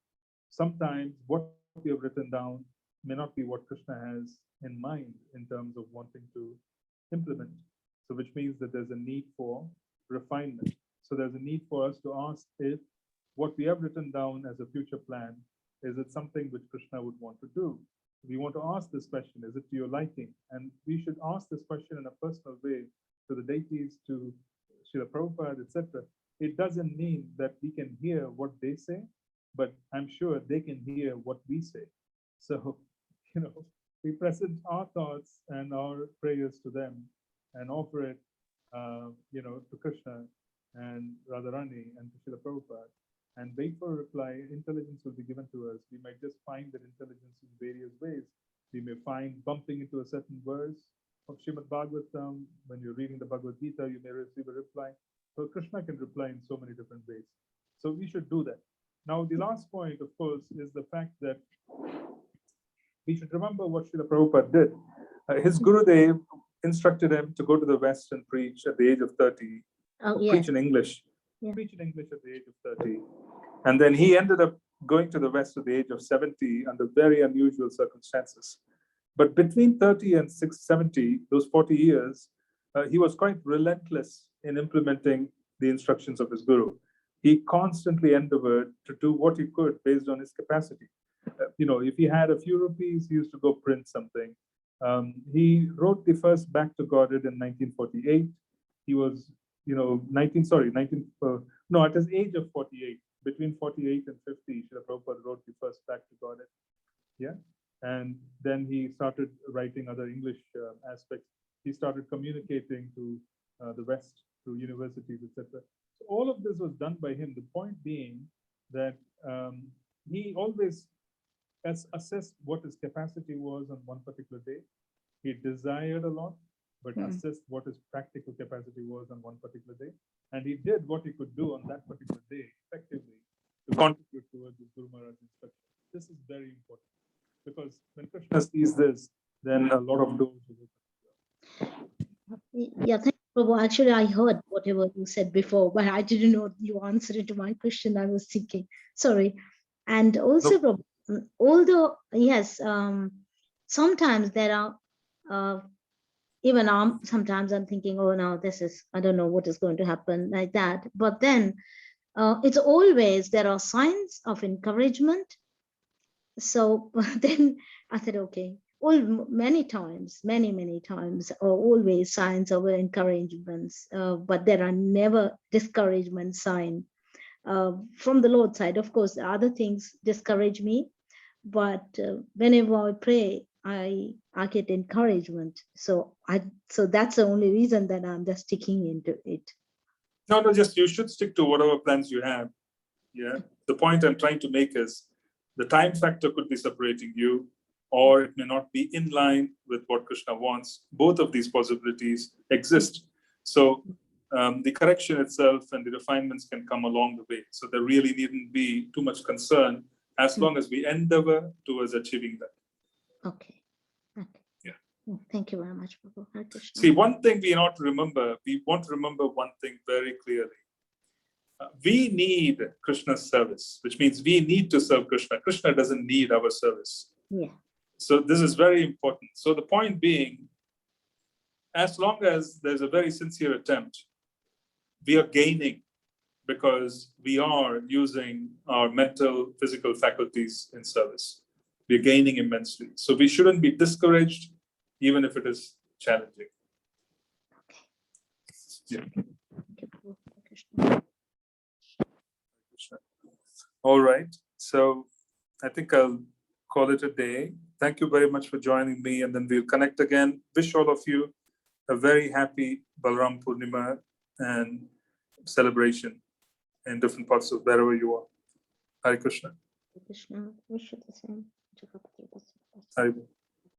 sometimes what we have written down may not be what Krishna has in mind in terms of wanting to implement. So which means that there's a need for refinement. So there's a need for us to ask if what we have written down as a future plan, is it something which Krishna would want to do? We want to ask this question, is it to your liking? And we should ask this question in a personal way to the deities, to Srila Prabhupada, etc. It doesn't mean that we can hear what they say, but I'm sure they can hear what we say. So, we present our thoughts and our prayers to them and offer it, to Krishna and Radharani and to Srila Prabhupada, and wait for a reply. Intelligence will be given to us. We might just find that intelligence in various ways. We may find bumping into a certain verse of Srimad Bhagavatam. When you're reading the Bhagavad Gita, you may receive a reply. So Krishna can reply in so many different ways. So we should do that. Now, the last point, of course, is the fact that we should remember what Srila Prabhupada did. His Gurudev instructed him to go to the West and preach at the age of 30. Preach in English. Yeah. Preach in English at the age of 30. And then he ended up going to the West at the age of 70 under very unusual circumstances. But between 30 and 70, those 40 years, he was quite relentless in implementing the instructions of his Guru. He constantly endeavored to do what he could based on his capacity. If he had a few rupees, he used to go print something. He wrote the first Back to Godhead in 1948. He was, at his age of 48, between 48 and 50, Srila Prabhupada wrote the first Back to Godhead. Yeah. And then he started writing other English aspects. He started communicating to the West through universities, etc. So all of this was done by him. The point being that he always assessed what his capacity was on one particular day. He desired a lot, but assessed what his practical capacity was on one particular day. And he did what he could do on that particular day effectively to contribute towards his Guru Maharaj's instruction. This is very important, because when Krishna sees this, then a lot of doors will open. Yeah, thank you, Prabhu. Actually, I heard whatever you said before, but I didn't know you answered it to my question. I was thinking, sorry. And also, Prabhu, although, yes, sometimes there are, even sometimes I'm thinking, oh, no, I don't know what is going to happen like that. But then it's always, there are signs of encouragement. So then I said, okay, many times, or always signs of encouragements, but there are never discouragement sign from the Lord's side. Of course, other things discourage me, but whenever I pray, I get encouragement. So that's the only reason that I'm just sticking into it. No, just you should stick to whatever plans you have. Yeah. The point I'm trying to make is the time factor could be separating you, or it may not be in line with what Krishna wants. Both of these possibilities exist. So the correction itself and the refinements can come along the way. So there really needn't be too much concern as long as we endeavor towards achieving that. Okay. Yeah. Thank you very much, Prabhu. See, one thing we want to remember one thing very clearly. We need Krishna's service, which means we need to serve Krishna. Krishna doesn't need our service. Yeah. So this is very important. So the point being, as long as there's a very sincere attempt, we are gaining because we are using our mental, physical faculties in service. We're gaining immensely. So we shouldn't be discouraged, even if it is challenging. Okay. Yeah. Thank you, Krishna. All right. So I think I'll call it a day. Thank you very much for joining me, and then we'll connect again. Wish all of you a very happy Balaram Purnima and celebration in different parts of wherever you are. Hare Krishna. Krishna, wish you the same. Hare